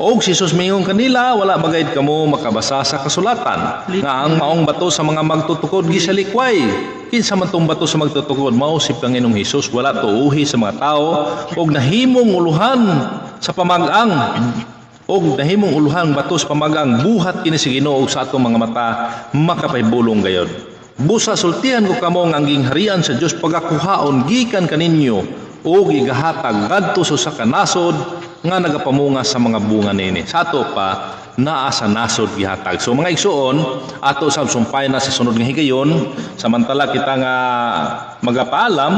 og si Jesus mingon kanila, wala bagayd kamo makabasa sa kasulatan nga ang maong bato sa mga magtutukod gisalikway. Kinsa man tong bato sa magtutukod mao si Panginoong Hesus, wala tuuhi sa mga tao og nahimong uluhan sa pamag-ang og nahimong uluhan bato sa pamag-ang buhat kini si Ginoo sa atong mga mata makapahibulong gayod. Busa sultihan ko kamo nga ang gingharian sa Dios pagakuhaon gikan kaninyo o gigahatag ngadto sa kanasod nga nagapamunga sa mga bunga nini. Sa ato pa naa sa nasod gihatag. So mga igsuon, ato sab sumpay na sa sunod nga higayon samantala kita nga magapaalam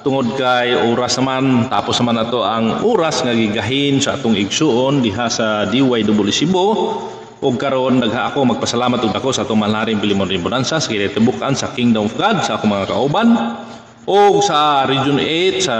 tungod kay oras naman tapos naman nato ang oras nga gigahin sa atong igsuon diha sa DYW Cebu. Ug karon nagha ako magpasalamat ug ako sa atong malaring Pilimon Rimboranza sa kinitibukan sa Kingdom of God sa akong mga kauban o sa Region 8 sa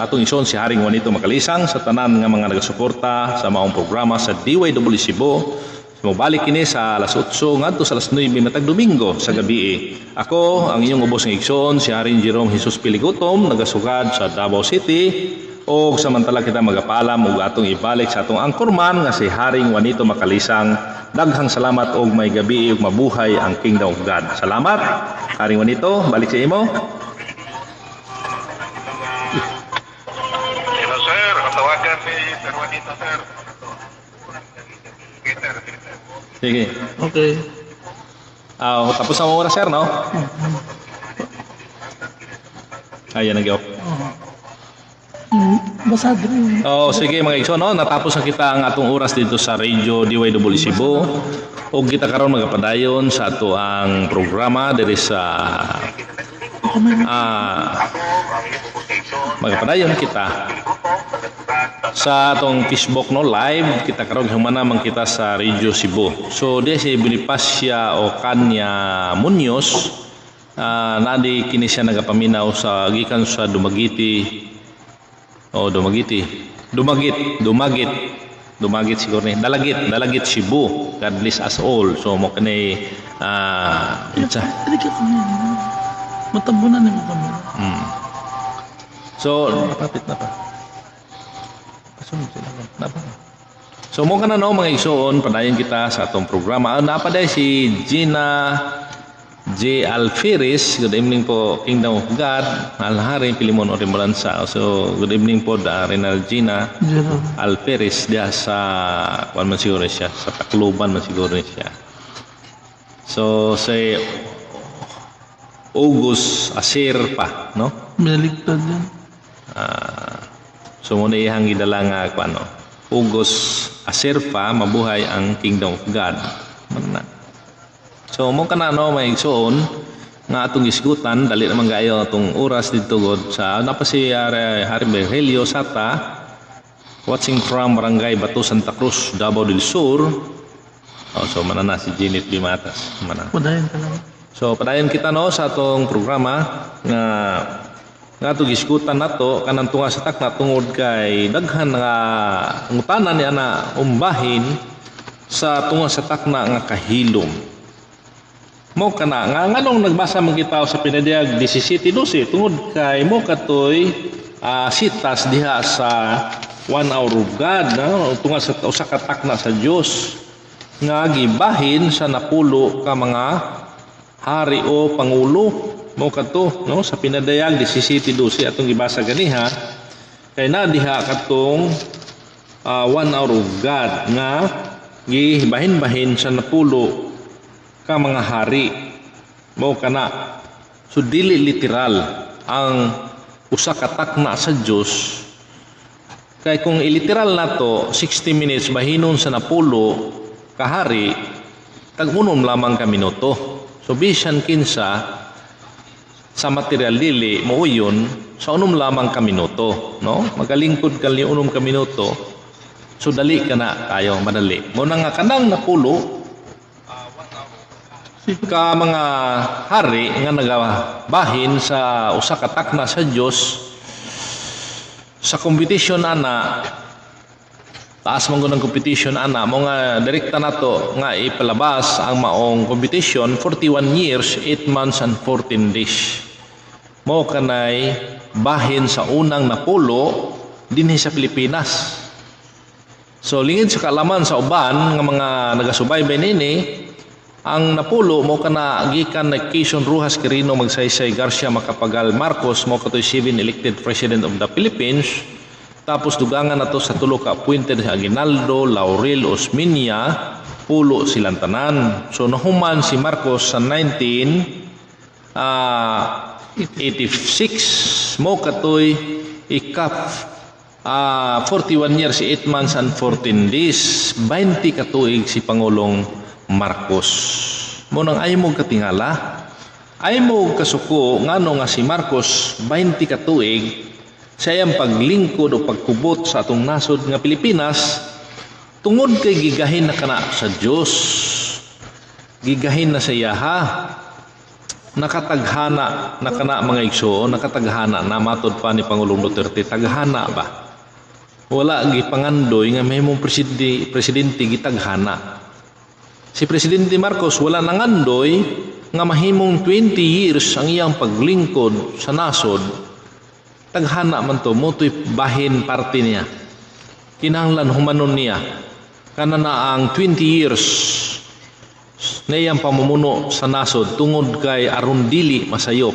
atong igsoon si Haring Juanito Macalisang sa tanan nga mga nagasuporta sa maong programa sa DYW Cebu. Mobalik kini sa alas 8 ngadto sa alas 9 matag Domingo sa gabi. Ako ang inyong ubos ng igsoon si Haring Jerome Jesus Piligutom nagasugad sa Davao City o samantala kita magapaalam ug atong ibalik sa atong angkorman nga si Haring Juanito Macalisang. Daghang salamat og may gabi ug mabuhay ang Kingdom of God. Salamat Haring Juanito, balik sa imo. Hello, sir. Katawagan ni Sir Juanito, sir. Okay, sir. Sige. Okay. Tapos ang oras sir, no? Ayan nagyo. Basad rin. Sige mga igsoon, no? Natapos na kita ang atong oras dito sa Radio DYW Cebu. O kita karon magapadayon sa ato ang programa diri sa magapadayon kita sa atong Facebook, no, live kita karon humana man kita sa Radio Cebu. So di si Bonifacia o Kanya Munoz nadi kini siya nagapaminaw sa gikan sa Dumagiti siguro ni Dalagit Cebu. God bless us all. So mo kani Hindi ka kami. Matabunan ni mo kami. So napapit na pa. So mo kana no mga igsoon padayon kita sa atong programa. Napaday si Gina J. Alferez. Good evening po Kingdom of God. Alharing Pilimon Rimboranza. So good evening po Renal Gina Alferez dia sa kuan man siguro siya sa Tacloban man siguro siya. So say August Asir pa, no? Maligtad yan. So muna ihang gidala nga kuan no. August Asir pa mabuhay ang Kingdom of God. Manna. So mo kana no may igsoon nga atong isgutan dali naman gayo atong oras dito god sa napa si Haring Virgilio Sata watching from Barangay Bato Santa Cruz, Davao del Sur. So manana si Janet Bimatas manana. Padayon ka lang. So padayon kita no sa atong programa nga atong isgutan nato kanang tunga sa takna tungod kay daghan nga ngutanan ni ana umbahin sa tunga sa takna nga kahilom. Mo kana nga nganong nagbasa man kita sa pinadiyag 17:12 tungod kay mo katoy sitas diha sa 1 hour of God, no? Tunga sa usa ka takna sa Dios nga gibahin sa napulo ka mga hari o pangulo. Mo kadto no sa pinadayag 17:12 atong gibasa ganiha kay na diha katong 1 hour of God nga gibahin-bahin sa napulo ka mga hari. Mo kana so dili literal ang usa ka takna sa Dios kay kung iliteral nato 60 minutes bahinon sa napulo ka hari tag-unom lamang ka minuto. So bisan kinsa sa material dili mo uyon sa unom lamang ka minuto, no? Magalingkod ka ni unom ka minuto. So dali ka na kayo madali. Mo na nga kanang napulo ka mga hari nga nagabahin sa usa ka takna sa Dios sa competition ana taas man gud ang competition ana mo nga direkta nato nga ipalabas ang maong competition 41 years 8 months and 14 days mo kanay bahin sa unang napulo dinhi sa Pilipinas. So lingid sa kaalaman sa uban nga mga nagasubaybay nini ang napulo mo kana gikan na Quezon Rojas Quirino Magsaysay Garcia Macapagal Marcos mo katoy 7 elected president of the Philippines. Tapos dugangan nato sa tulo ka appointed sa Aguinaldo, Laurel, Osmeña, pulo silang tanan. So nahuman si Marcos sa 1986 mo katoy ikap 41 years 8 months and 14 days 20 katuig si Pangulong Marcos. Mo nang ay mo katingala Ay mo kasuko ngano nga si Marcos 20 ka tuig sa iyang paglingkod o pagkubot sa atong nasod nga Pilipinas tungod kay gigahin na kana sa Dios. Gigahin na sa iyaha. Nakataghana na kana mga igsoon, nakataghana na matod pa ni Pangulong Duterte, taghana ba? Wala gipangandoy nga mahimong presidente gitaghana. Si Presidente Marcos wala nangandoy nga mahimong 20 years ang iyang paglingkod sa nasod. Taghana man to, moto'y bahin parte niya. Kinahanglan humanon niya. Kana na ang 20 years na iyang pamumuno sa nasod tungod kay aron dili masayop.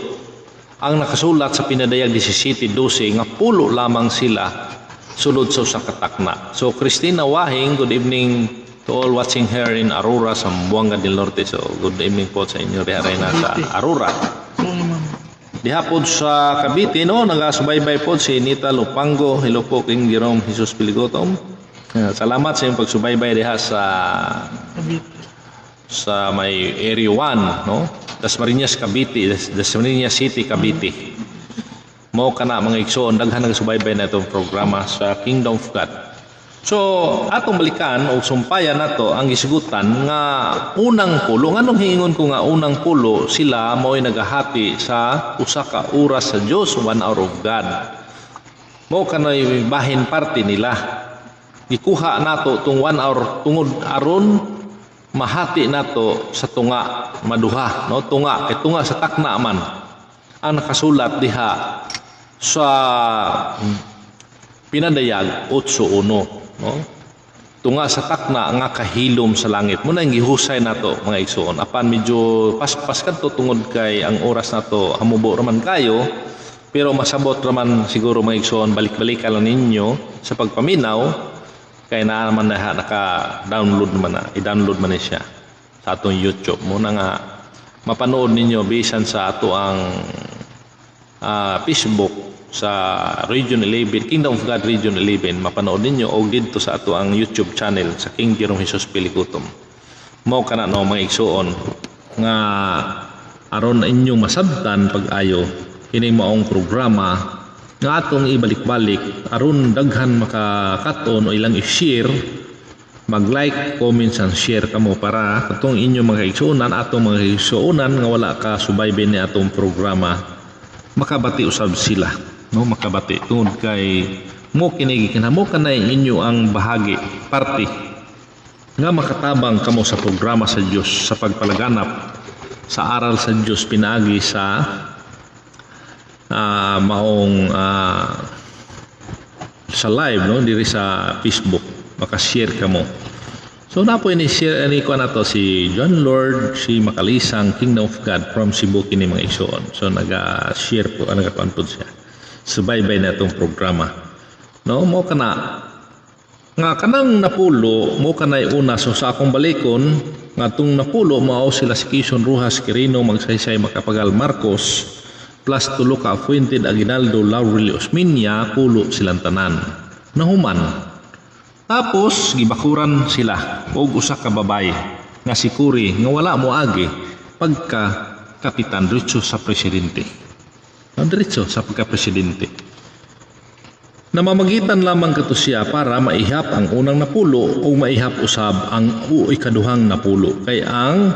Ang nakasulat sa pinadayag 17:12 nga pulo lamang sila sulod sa usa ka takna. So Christina Wahing, good evening to all watching here in Aurora sa Buanga del Norte. So good evening po sa inyo rin na sa Aurora. Dihapod sa Cavite, no, nagasubaybay po si Nita Lupango. Hello po King Jerome Jesus Piligotom. Salamat sa iyong pagsubaybay diha sa may Area 1, no? Dasmariñas Cavite, Dasmariñas City Cavite. Mo kana mga igsoon daghan nagsubaybay na itong programa sa Kingdom of God. So, atong balikan o sumpayan nato ang gisigutan nga unang pulo. Nganong hiingon ko nga unang pulo sila mo'y nagahati sa usa ka oras sa Dios, 1 hour of God. Mo kanay bahin parte nila. Gikuha nato tong 1 hour tungod aron mahati nato sa tunga maduha, no? Tunga kay tunga sa takna man ang nakasulat diha sa pinadayag 8:1. No? Tunga sa takna nga kahilom sa langit. Muna ang gihusay nato mga igsoon. Apan medyo paspas kadto tungod kay ang oras nato hamubo raman kayo, pero masabot raman siguro mga igsoon balik-balikan lang ninyo sa pagpaminaw kay naa naman na naka-download man na, i-download man siya sa atong YouTube. Muna nga mapanood ninyo bisan sa ato ang Facebook sa Region 11, Kingdom of God Region 11, mapanood ninyo o dito sa ato ang YouTube channel sa King Jerome Jesus Piligotom. Mao kana no mga igsoon nga aron inyong masabtan pag-ayo kini maong programa nga atong ibalik-balik aron daghan makakaton o ilang i-share, mag-like, comments and share kamo para katong inyong mga igsuonan atong mga igsuonan nga wala ka subaybay ni atong programa makabati usab sila, no, makabati tungod kay mo kini kinahimo kanay inyo ang bahagi parte nga makatabang kamo sa programa sa Dios sa pagpalaganap sa aral sa Dios pinaagi sa maong sa live, no, diri sa Facebook maka-share kamo. So napo ini share ani ko na to si John Lord, si Makalisang Kingdom of God from Cebu kini mga igsoon. So naga-share po nagakuan po siya. Subaybay na itong programa. No, mo kana nga kanang napulo mo kanay una so sa akong balikon nga tung napulo mao sila si Quezon Rojas Quirino Magsaysay Macapagal Marcos plus tulo ka appointed Aguinaldo Laurel Osmeña pulo silang tanan. Nahuman. Tapos gibakuran sila og usa ka babae nga si Kuri nga wala mo agi pagka kapitan diretso sa presidente. Diretso sa pagka-presidente. Namamagitan lamang kato siya para maihap ang unang napulo o maihap usab ang ikaduhang napulo. Kay ang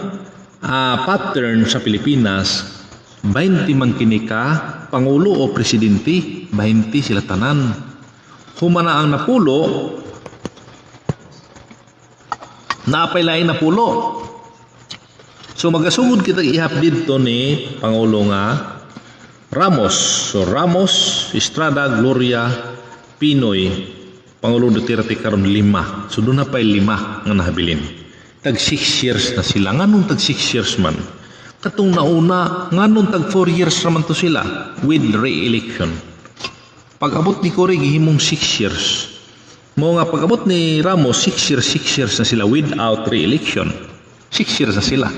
pattern sa Pilipinas 20 man kini ka pangulo o presidente, 20 sila tanan. Humana ang napulo naapay lain na pulo. So magasugod kita ihap dito ni Pangulo nga Ramos. So Ramos, Estrada, Gloria, Pinoy, Pangulo Duterte karon 5. So doon na pa'y 5 nga nahabilin. Tag 6 years na sila. Nganong tag 6 years man? Katong nauna, nganong tag 4 years naman to sila with re-election. Pag-abot ni Cory, gihimong 6 years. Mo nga pag-abot ni Ramos, 6 years na sila without re-election. 6 years na sila.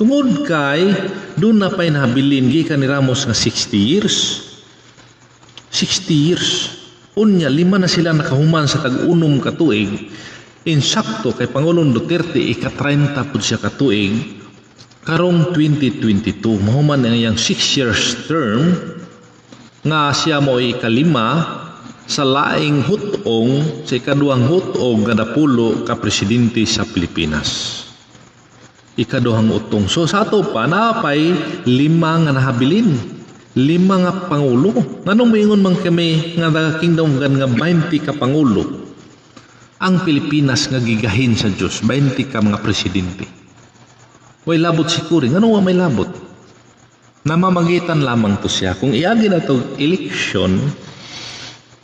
Tungod kay, doon na pa'y nahabilin, gikan ni Ramos nga 60 years. 60 years. Unya, 5 na sila nakahuman sa tag-unom katuig. Insakto kay Pangulong Duterte, ika-30 po siya katuig. karong 2022 mahuman ang iyang 6 years term nga siya mo ikalima sa laing hutong sa ikaduhang hutong nga napulo ka presidente sa Pilipinas. Ikaduhang utong. So sa ato pa napay 5 nga nahabilin, 5 nga pangulo. Nganong moingon man kami nga the kingdom of God nga 20 ka pangulo ang Pilipinas nga gigahin sa Dios, 20 ka mga presidente. Way labot siguro. Ngano wa may labot? Namamagitan lamang to siya. Kung iagi na to eleksyon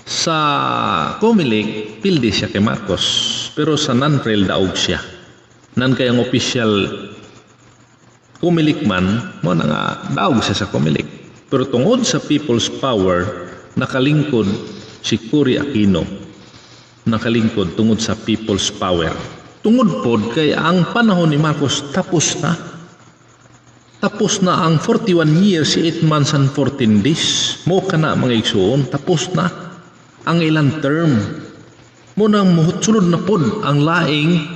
sa Comelec, pildi siya kay Marcos. Pero sa non-trail daog siya. Nan kayang official Comelec man, mo na nga daog siya sa Comelec. Pero tungod sa people's power, nakalingkod si Cory Aquino. Nakalingkod tungod sa people's power. Tungod pod kay ang panahon ni Marcos tapos na. Tapos na ang 41 years, 8 months and 14 days. Mo kana mga igsuon, tapos na ang ilang term. Mo nang muhutsulod na pod ang laing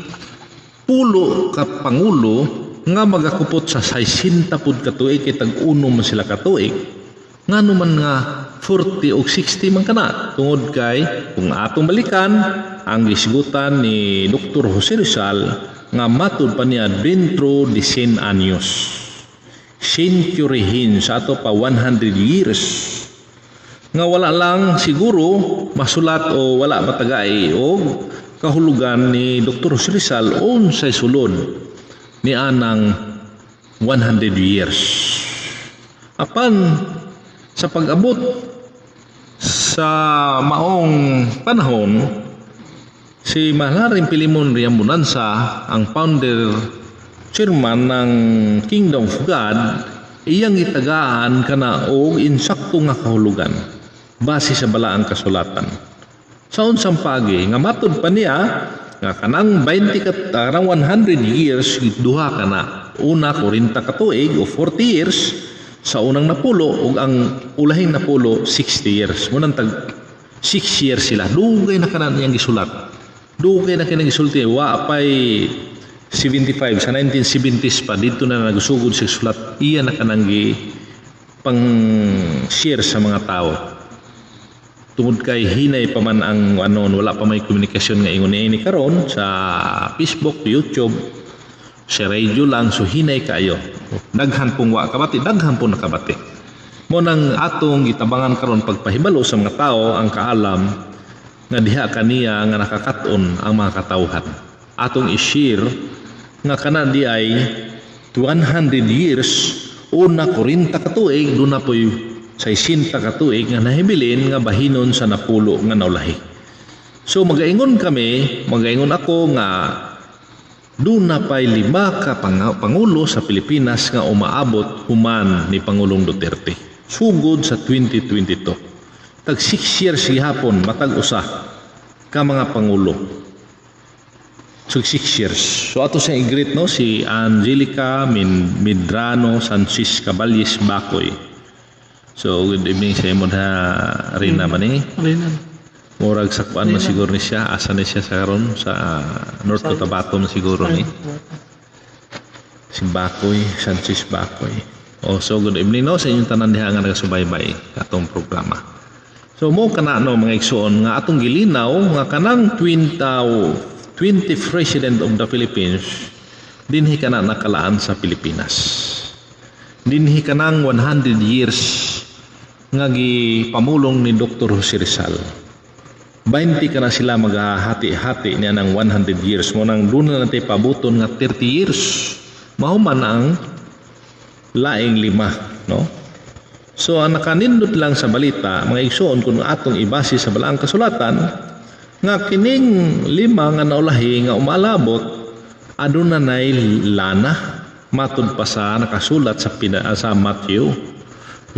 pulo ka pangulo nga magakupot sa 60 pod ka tuig kay tag-uno man sila ka tuig. Ngano man nga 40 o 60 man kana tungod kay kung atong balikan ang gisgutan ni Dr. Jose Rizal nga matud pa niya dentro de 100 anyos. Centuryhin sa ato pa 100 years. Nga wala lang siguro masulat o wala matagay o kahulugan ni Dr. Jose Rizal unsay sulod ni anang 100 years. Apan sa pag-abot sa maong panahon, si Malaring Pilimon Riambunansa, ang founder chairman ng Kingdom of God, iyang itagaan kana og insakto nga kahulugan base sa balaang kasulatan. Sa unsang pagi nga matud pa niya nga kanang 20 ka tarang 100 years duha kana una 40 ka tuig o 40 years sa unang napulo ug ang ulahing napulo 60 years. Munang tag 6 years sila. Dugay na kanan iyang gisulat. Dugay na kinang gisulti wa pay 75 sa 1970s pa dito na nagsugod sa sulat. Iya na kanang gi pang share sa mga tao. Tungod kay hinay pa man ang wala pa may komunikasyon nga ingon ni karon sa Facebook, YouTube, sa radio lang, so hinay kayo. Daghan pong wa kabati, daghan pong nakabati. Mo nang atong gitabangan karon pagpahibalo sa mga tao ang kaalam nga diha kaniya nga nakakaton ang mga katawhan. Atong i-share nga kana di ay 100 years una 40 ka tuig do na poy 60 ka tuig nga nahibilin nga bahinon sa napulo nga naulahi. So magaingon kami, magaingon ako nga doon na pa'y 5 ka pangulo sa Pilipinas nga umaabot human ni Pangulong Duterte. Sugod sa 2022. Tag 6 years gihapon, matag usa ka mga pangulo. So 6 years. So ato sa i-greet no, si Angelica Medrano Sanchez Caballes Bacoy. So good evening sa imo na rin naman eh. Murag sakpan na siguro ni siya, asa ni siya sa karon sa North Cotabato na siguro ni. Si Bacoy, Sanchez Bacoy. So good evening no sa inyong tanan diha nga nagasubaybay atong programa. So mo kana no mga igsoon nga atong gilinaw nga kanang 20 President of the Philippines dinhi kana nakalaan sa Pilipinas. Dinhi kanang 100 years nga gipamulong ni Dr. Jose Rizal. 20 ka na sila maghahati-hati niya ng 100 years. Mo nang doon na natin pabuton nga 30 years. Mahuman ang laing 5. No? So, ang nakanindot lang sa balita, mga igsoon kung atong ibase sa balaang kasulatan, nga kining 5 nga naulahi nga umalabot, aduna nay lana. Matud pa sa nakasulat sa Matthew.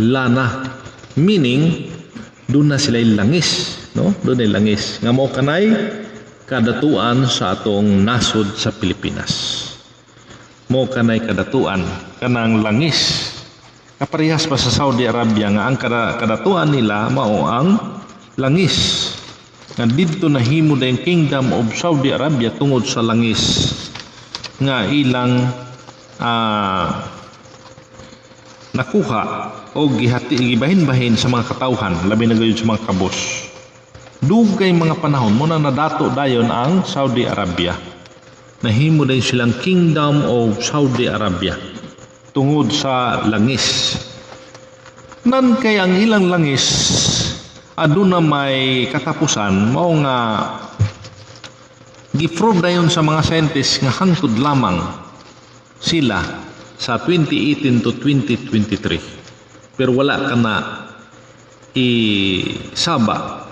Lana. Meaning, doon na sila langis. No? Doon ay langis. Nga mo kanay kadatuan sa atong nasod sa Pilipinas. Mo kanay kadatuan. Kanang langis. Kaparehas pa sa Saudi Arabia nga ang kadatuan nila mao ang langis. Nga dito nahimo na yung Kingdom of Saudi Arabia tungod sa langis. Nga ilang nakuha o gibahin-bahin sa mga katawhan, labi na gayon sa mga kabos. Dugay mga panahon mo na nadato dayon ang Saudi Arabia. Nahimo din silang Kingdom of Saudi Arabia tungod sa langis. Nan kay ang ilang langis aduna may katapusan mao nga giprove dayon sa mga scientists nga hangtod lamang sila sa 2018 to 2023. Pero wala ka na isaba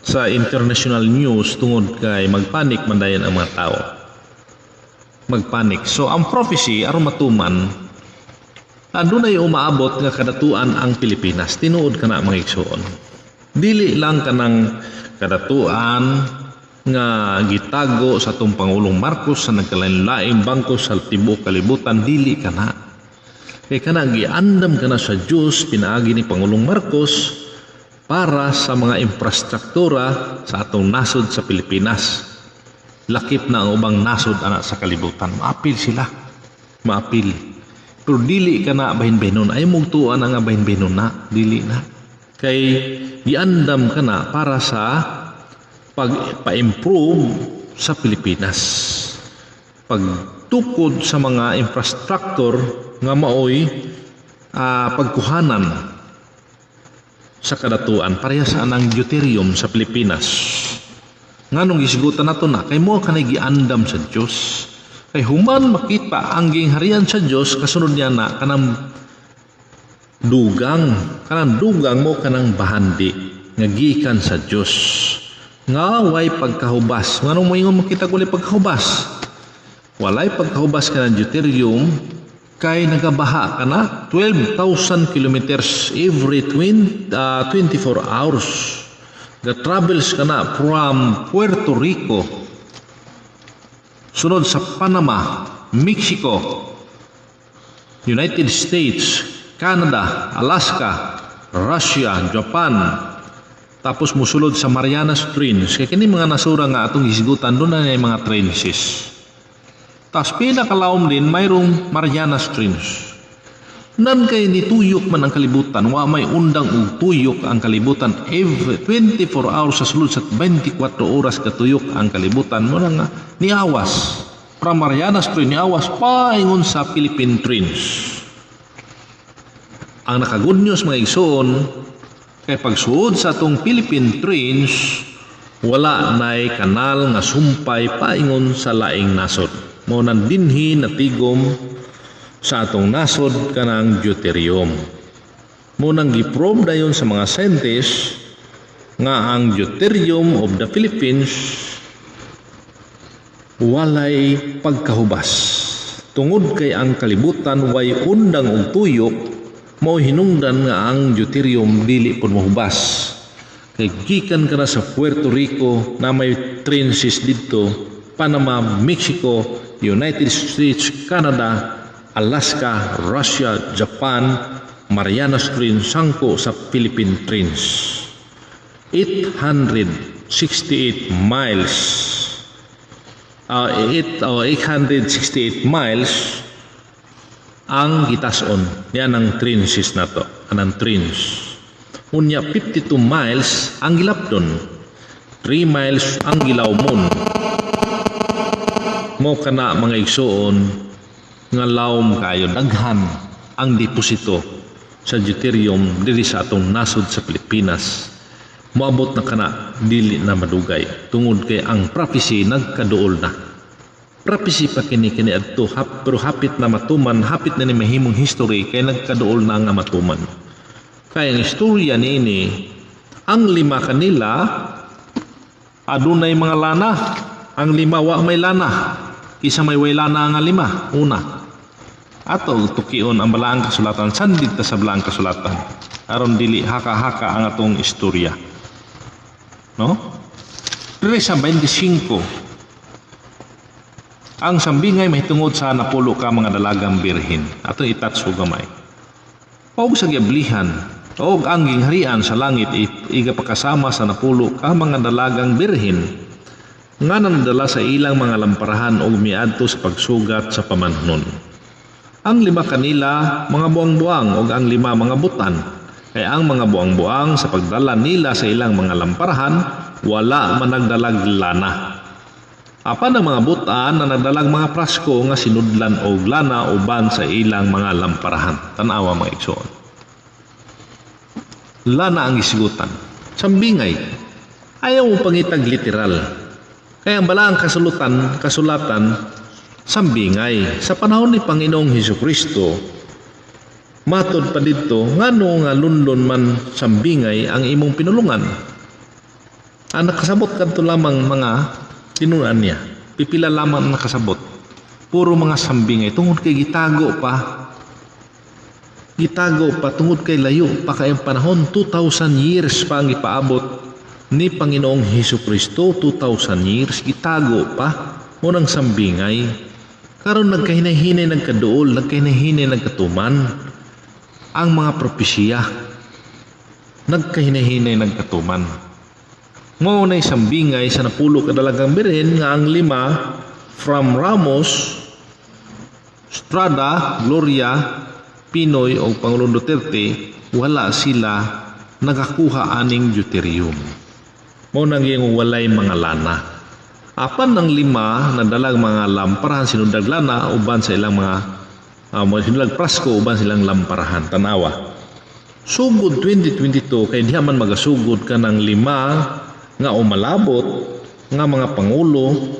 sa international news tungod kay magpanik man dayon ang mga tao. Magpanik. So ang prophecy aron matuman adunay umaabot nga kadatuan ang Pilipinas. Tinuod kana mga igsoon. Dili lang kanang kadatuan nga gitago sa atong Pangulong Marcos sa nagkalain-laing bangko sa tibuok kalibutan, dili kana. Kay kana giandam kana sa Dios pinaagi ni Pangulong Marcos para sa mga infrastruktura sa atong nasod sa Pilipinas. Lakip na ang ubang nasod ana sa kalibutan. Maapil sila. Maapil. Pero dili ka na bahin-bahinon. Ay mong tuan nga bahin-bahinon na. Dili na. Kay giandam ka na para sa pagpa-improve sa Pilipinas. Pagtukod sa mga infrastructure nga maoy pagkuhanan sa kadatuan. Pareha sa anang deuterium sa Pilipinas. Nganong gisigutan nato na kay mo kanay giandam sa Dios. Kay human makita ang gingharian sa Dios kasunod niya na kanang dugang mo kanang bahandi nga gikan sa Dios. Nga way pagkahubas. Nganong moingon makita ko pagkahubas? Walay pagkahubas kanang deuterium kay nagabaha kana 12,000 kilometers every 24 hours. Travels ka na from Puerto Rico, sunod sa Panama, Mexico, United States, Canada, Alaska, Russia, Japan, tapos musulod sa Marianas Trench. Kaya kini mga nasura nga atong isigutan doon na yung mga trenches. Tapos pinakalaom din mayroong Marianas Trench. Nan kay nituyok man ang kalibutan, wa may undang og tuyok ang kalibutan every 24 hours sa sulod sa 24 oras katuyok ang kalibutan mo nga niawas. From Marianas Trench niawas paingon sa Philippine Trench. Ang naka-good news mga igsoon kay pagsuod sa atong Philippine Trench wala nay kanal nga sumpay paingon sa laing nasod. Mao nang dinhi natigom sa atong nasod kanang deuterium. Munang giprobe dayon sa mga scientists nga ang deuterium of the Philippines walay pagkahubas. Tungod kay ang kalibutan way undang og tuyok, mao hinungdan nga ang deuterium dili pud mahubas. Kay gikan kana sa Puerto Rico na may trenches didto, Panama, Mexico, United States, Canada, Alaska, Russia, Japan, Marianas Trench, sangko sa Philippine Trench. 868 miles. 868 miles ang gitason. Yan ang trenches na to. Anang trench. Unya 52 miles ang gilapdon. 3 miles ang gilawmon. Mo kana mga igsoon nga lawom kayo daghan ang deposito sa deuterium diri sa atong nasod sa Pilipinas. Moabot na kana dili na madugay tungod kay ang prophecy nagkaduol na. Prophecy pa kini adto pero hapit na matuman, hapit na ni mahimong history kay nagkaduol na nga matuman. Kaya ang istorya niini ang 5 kanila adunay mga lana, ang 5 wa may lana. Isa may way lana nga 5. Una, ato tukion ang balaang kasulatan, sandid ta sa balaang kasulatan aron dili haka-haka ang atong istorya, no? Diri sa 25 ang sambingay mahitungod sa napulo ka mga dalagang birhen. Ato itats og gamay og sa giablihan og ang gingharian sa langit iga pakasama sa napulo ka mga dalagang birhen nga nandala sa ilang mga lamparahan o miadto sa pagsugat sa pamanhon. Ang 5 kanila mga buang-buang o ang 5 mga butan. Kaya ang mga buang-buang sa pagdala nila sa ilang mga lamparahan, wala man nagdalag lana. Apan ang mga butan na nagdalag mga prasko nga sinudlan og lana uban sa ilang mga lamparahan. Tanawa mga igsoon. Lana ang isigutan. Sambingay. Ayaw mo pangitag literal. Kaya ang balaang kasulatan, sambingay. Sa panahon ni Panginoong Hesukristo, matod pa dito, ngano nga lundon man sambingay ang imong pinulungan. Ang nakasabot kadto lamang mga tinunan niya. Pipila lamang ang nakasabot. Puro mga sambingay. Tungod kay gitago pa tungod kay layo pa kayang panahon. 2,000 years pa ang ipaabot ni Panginoong Hesukristo. 2,000 years gitago pa munang sambingay. Karon nagkahinay-hinay nagkaduol, nagkahinay-hinay nagkatuman ang mga propesya. Nagkahinay-hinay nagkatuman. Mao nay sambingay sa napulo kadalagang biren nga ang 5 from Ramos, Estrada, Gloria, Pinoy o Pangulong Duterte, wala sila nakakuha aning deuterium. Mao nang yung walay mga lana. Apan ng 5 na dalag mga lamparahan sinundag lana uban sa ilang mga sinundag prasko uban silang lamparahan. Tanawa. Sugod 2022 kay diha man magasugod ka ng 5 nga umalabot nga mga pangulo.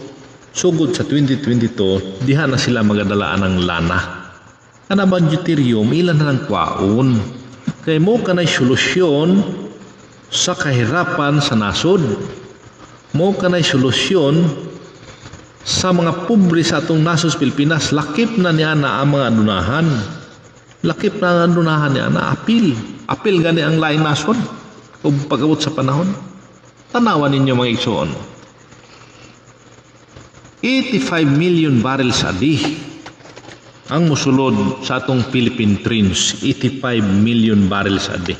Sugod sa 2022 diha na sila magadalaan ng lana. Ana ba deuterium ilan na lang kwaon? Kay mo kanay solusyon sa kahirapan sa nasod. Mo kanay solusyon sa mga pobre sa atong nasod sa Pilipinas. Lakip na niya na ang mga adunahan. Lakip na ang adunahan niya na apil. Apil gani ang laing nasod o pag-abot sa panahon. Tanawan ninyo mga igsoon. 85 million barrels a day ang musulod sa atong Philippine Trends. 85 million barrels a day.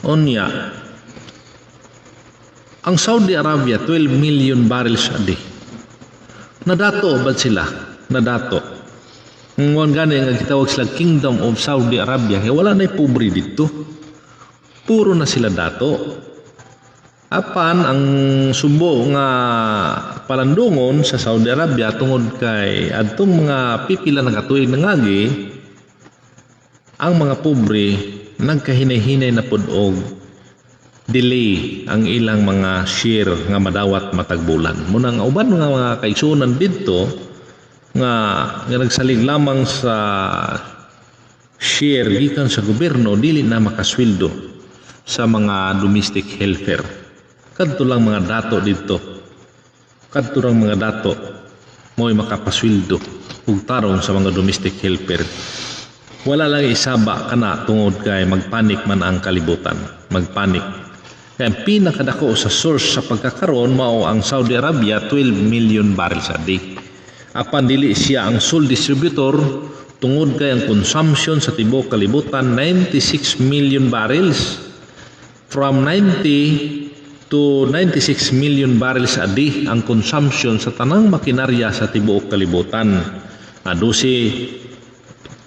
Onya, ang Saudi Arabia 12 million barrels a day. Nadato ba sila? Nadato. Ngon gani nga gitawag sila Kingdom of Saudi Arabia. Kaya wala na'y pobre dito. Puro na sila dato. Apan ang subo nga palandungon sa Saudi Arabia tungod kay adtong mga pipila na katuig na ngagi, ang mga pobre nagkahinay-hinay na pud og delay ang ilang mga share nga madawat matag bulan. Muna nga uban nga mga kaigsunan didto nga nagsalig lamang sa share gikan sa gobyerno dili na makasweldo sa mga domestic helper. Kadto lang mga dato dito. Kadto lang mga dato mo'y makapasweldo ug tarong sa mga domestic helper. Wala lang isaba kana tungod kay magpanik man ang kalibutan. Magpanik. Kaya pinakadako sa source sa pagkakaroon mao ang Saudi Arabia 12 million barrels a day. Apan dili siya ang sole distributor tungod kay ang consumption sa tibuok kalibutan 96 million barrels. From 90 to 96 million barrels a day ang consumption sa tanang makinarya sa tibuok kalibutan. Adusi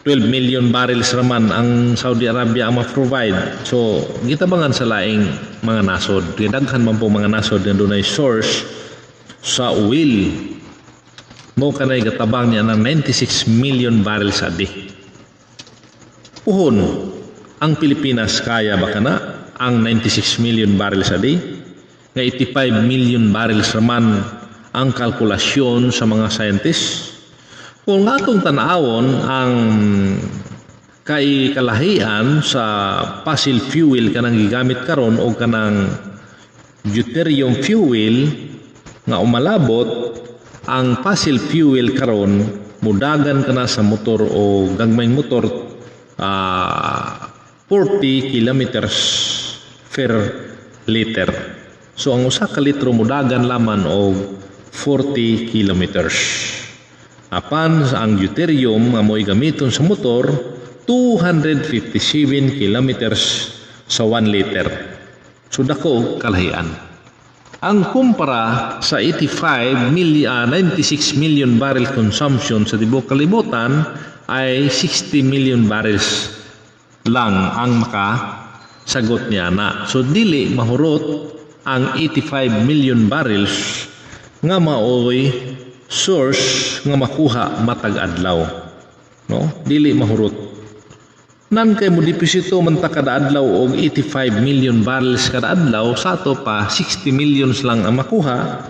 12 million barrels raman ang Saudi Arabia ang ma-provide. So, gitabangan sa laing mga nasod. Daghan man po mga nasod na dunay source sa oil. Mo kanay gatabang niya ng 96 million barrels a day. Puhon, ang Pilipinas kaya ba kana ang 96 million barrels a day? Nga 85 million barrels raman ang kalkulasyon sa mga scientists. Kung atong tanawon ang kalahian sa fossil fuel kanang gigamit karon o kanang deuterium fuel nga umalabot, ang fossil fuel karon mudagan kana sa motor o gagmayng motor 40 kilometers per liter. So ang usa ka litro mudagan laman og 40 kilometers. Apan ang deuterium nga mo'y gamiton sa motor 257 kilometers sa 1 liter. So dako kalahian. Ang kumpara sa 96 million barrel consumption sa tibuok kalibutan ay 60 million barrels lang ang makasagot niya na. So dili mahurot ang 85 million barrels nga maoy source nga makuha matag adlaw. No? Dili mahurot. Nan kay mo deposito man ta kada adlaw og 85 million barrels kada adlaw, sa ato pa 60 millions lang ang makuha,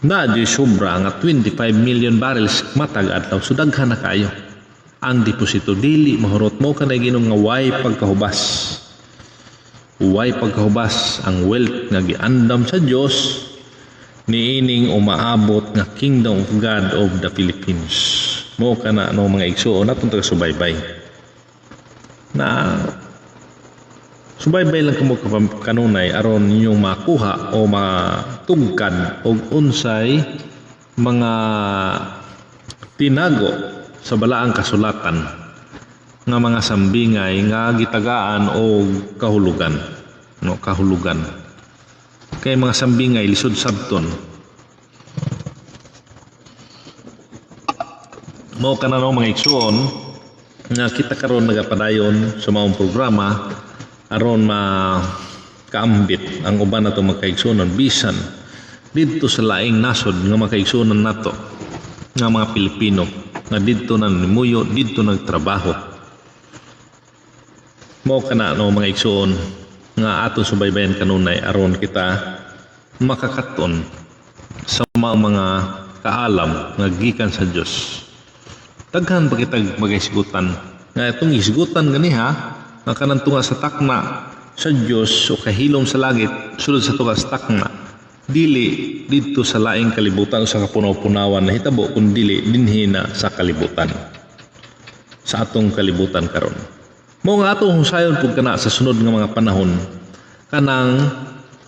na di sobra nga 25 million barrels matag adlaw. So daghan na kayo ang deposito, dili mahurot mo kanay ginom nga way pagkahubas. Way pagkahubas ang wealth nga giandam sa Dios niining umaabot nga Kingdom of God of the Philippines. Mo kana no mga igsuon natong taga-subaybay na subaybay lang kamo kanunay aron ninyong makuha o matugkad og unsay mga tinago sa balaang kasulatan nga mga sambingay nga gitagaan og kahulugan, no, kahulugan. Kay mga sambingay lisod sabton mo kanano mga igsuon nga kita karon nagapadayon sa maong programa aron makaambit ang uban nato makaigsunon bisan didto sa laing nasod nga makaigsunon nato nga mga Pilipino nga didto na nimuyo, didto nagtrabaho. Mao kana no mga igsuon nga aton subaybayan kanunay aron kita makakaton sa mga kaalam nga gikan sa Dios. Daghan pa kitag magaisgutan nga itong isgutan ganiha nga kanang tunga sa takna sa Dios o kahilom sa langit sulod sa tunga sa takna dili didto sa laing kalibutan o sa kapunaw-punawan na hitabo kun dili dinhi na sa kalibutan, sa atong kalibutan karon. Mao nga atong husayon pud kana sa sunod nga mga panahon kanang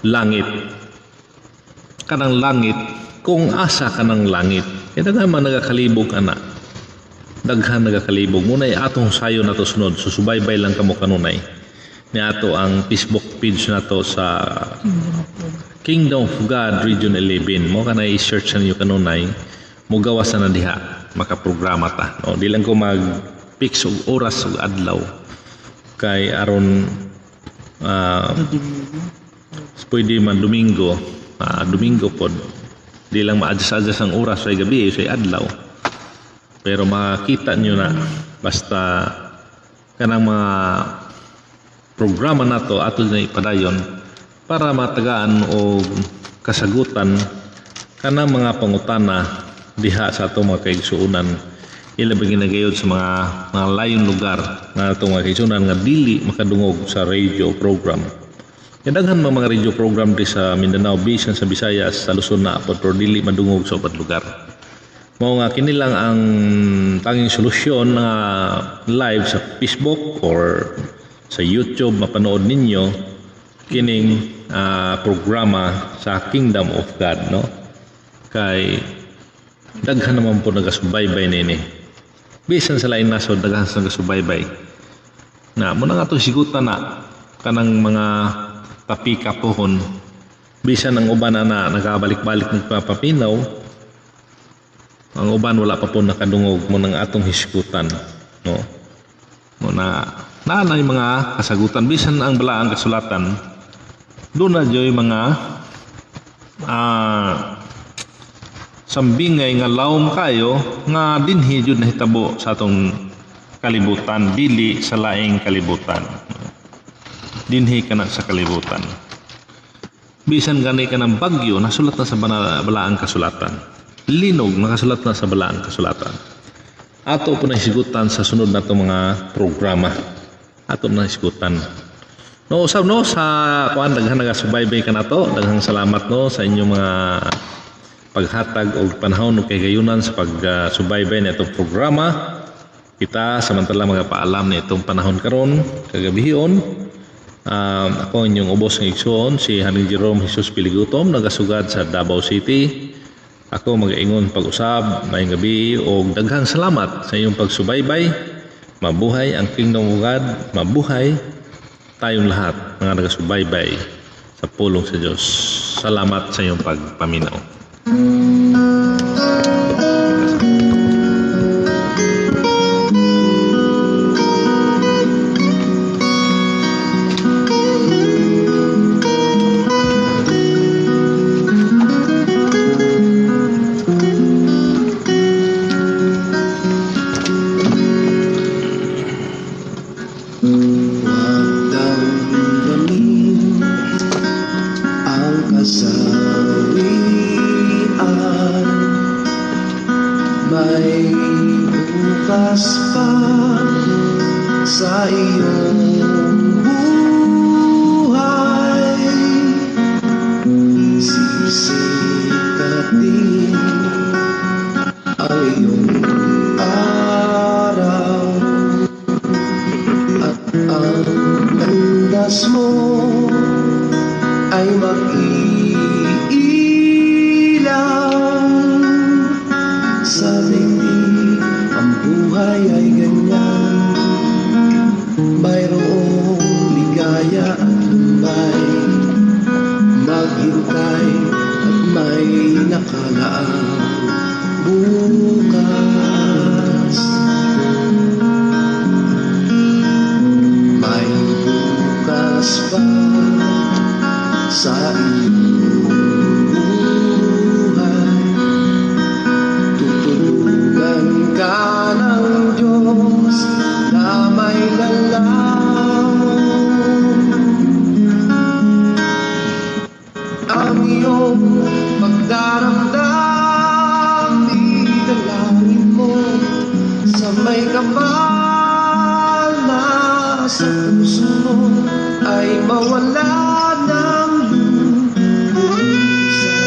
langit kung asa kanang langit kay daghan man nagakalibog ana. Daghan nagakalibog muna atong sayo nato sunod, susubaybay lang kamo kanunay ni ato ang Facebook page nato sa Kingdom of God Region 11. Mo kanay i-search sa ninyo kanunay, mo gawasan na diha makaprograma ta, no? Di lang ko mag-fix og oras og adlaw kay aron pwede man Domingo pod di lang ma-adjust ang oras sa gabi sa adlaw. Pero makita nyo na basta kanang mga programa nato ato na ipadayon para matagaan o kasagutan kanang mga pangutana diha sa ato mga kaigsuunan, ilabing ginagayod sa mga layong lugar na ato mga kaigsuunan nga dili makadungog sa radio program. Daghan mga radio program di sa Mindanao, bisan sa Visayas, sa Luzon na apod, pero dili madungog sa upat lugar. Mao nga kini lang ang tanging solusyon na live sa Facebook or sa YouTube mapanood ninyo kining programa sa Kingdom of God, no? Kay daghan naman po nagasubaybay nini. Bisan sa lain nasod daghan sa nagasubaybay. Na mo na nga to sigutan na kanang mga tapika pohon. Bisan ang uban na nagabalik-balik nagpapapinaw, ang uban wala pa po nakadungog mo ng atong hisgutan, no? Mo na nanay mga kasagutan bisan ang balaang kasulatan doon na joy mga sambingay nga lawom kayo nga dinhi jud nahitabo sa atong kalibutan, dili sa laing kalibutan. Dinhi kana sa kalibutan. Bisan gani ka ng bagyo nasulat na sa balaang kasulatan. Linog nakasulat na sa balaang kasulatan. Ato po na isigutan sa sunod na itong mga programa. Ato na isigutan. No, usab no sa kuan daghan nagasubaybay ka na to. Daghang salamat no sa inyong mga paghatag o panahon o kagayunan sa pagsubaybay na itong programa. Kita samantala mga paalam na itong panahon karon kagabihon. Ako inyong ubos ng igsoon si Haring Jerome Jesus Piligutom, nagasugad sa Davao City. Ako mag-ingon pag-usab maayong gabi o daghang salamat sa iyong pagsubaybay. Mabuhay ang Kingdom of God, mabuhay tayong lahat mga nagasubaybay sa sa pulong sa Diyos. Salamat sa iyong pagpaminaw. Huwag damdamin ang kasawian, may bukas pa sa iyong buhay. Sisikatin ang iyong araw at ang landas mo ay mag-iilaw. Sa daigdig ang buhay ay ganyan, mayroong ligaya at lumbay, maghintay at may nakalaang bukas. May bukas pa sa iyong buhay. Tutulungan ka ng Diyos na may galaw. Ang iyong pagdaramdam, idalangin mo sa may kapal na sa puso mo ay mawala ng lusa.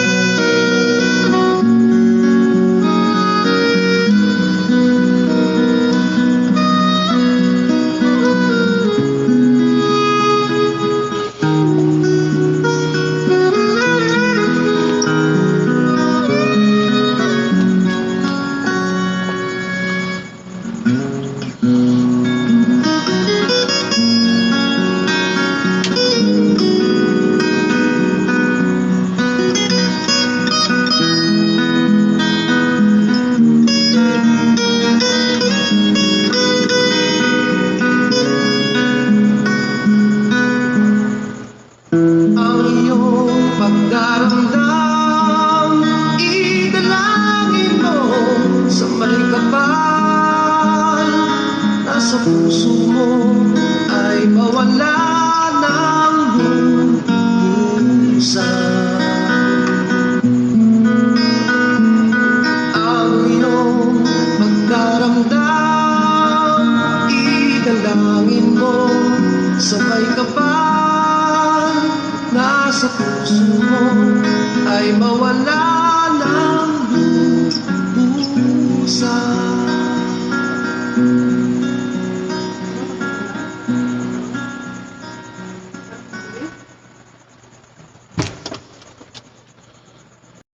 Ang iyong pagdaramdam, idalangin mo sa may kapal na sa puso mo ay mawala ng lusa. Ang iyong pagdaramdam, idalangin mo sa may kapal na sa puso mo ay mawala